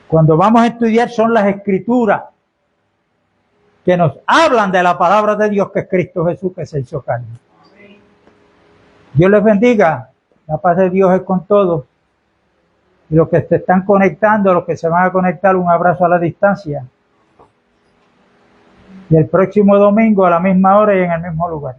Cuando vamos a estudiar son las escrituras que nos hablan de la palabra de Dios, que es Cristo Jesús, que se hizo carne. Amén. Dios les bendiga. La paz de Dios es con todos. Y los que se están conectando, los que se van a conectar, un abrazo a la distancia. Y el próximo domingo a la misma hora y en el mismo lugar.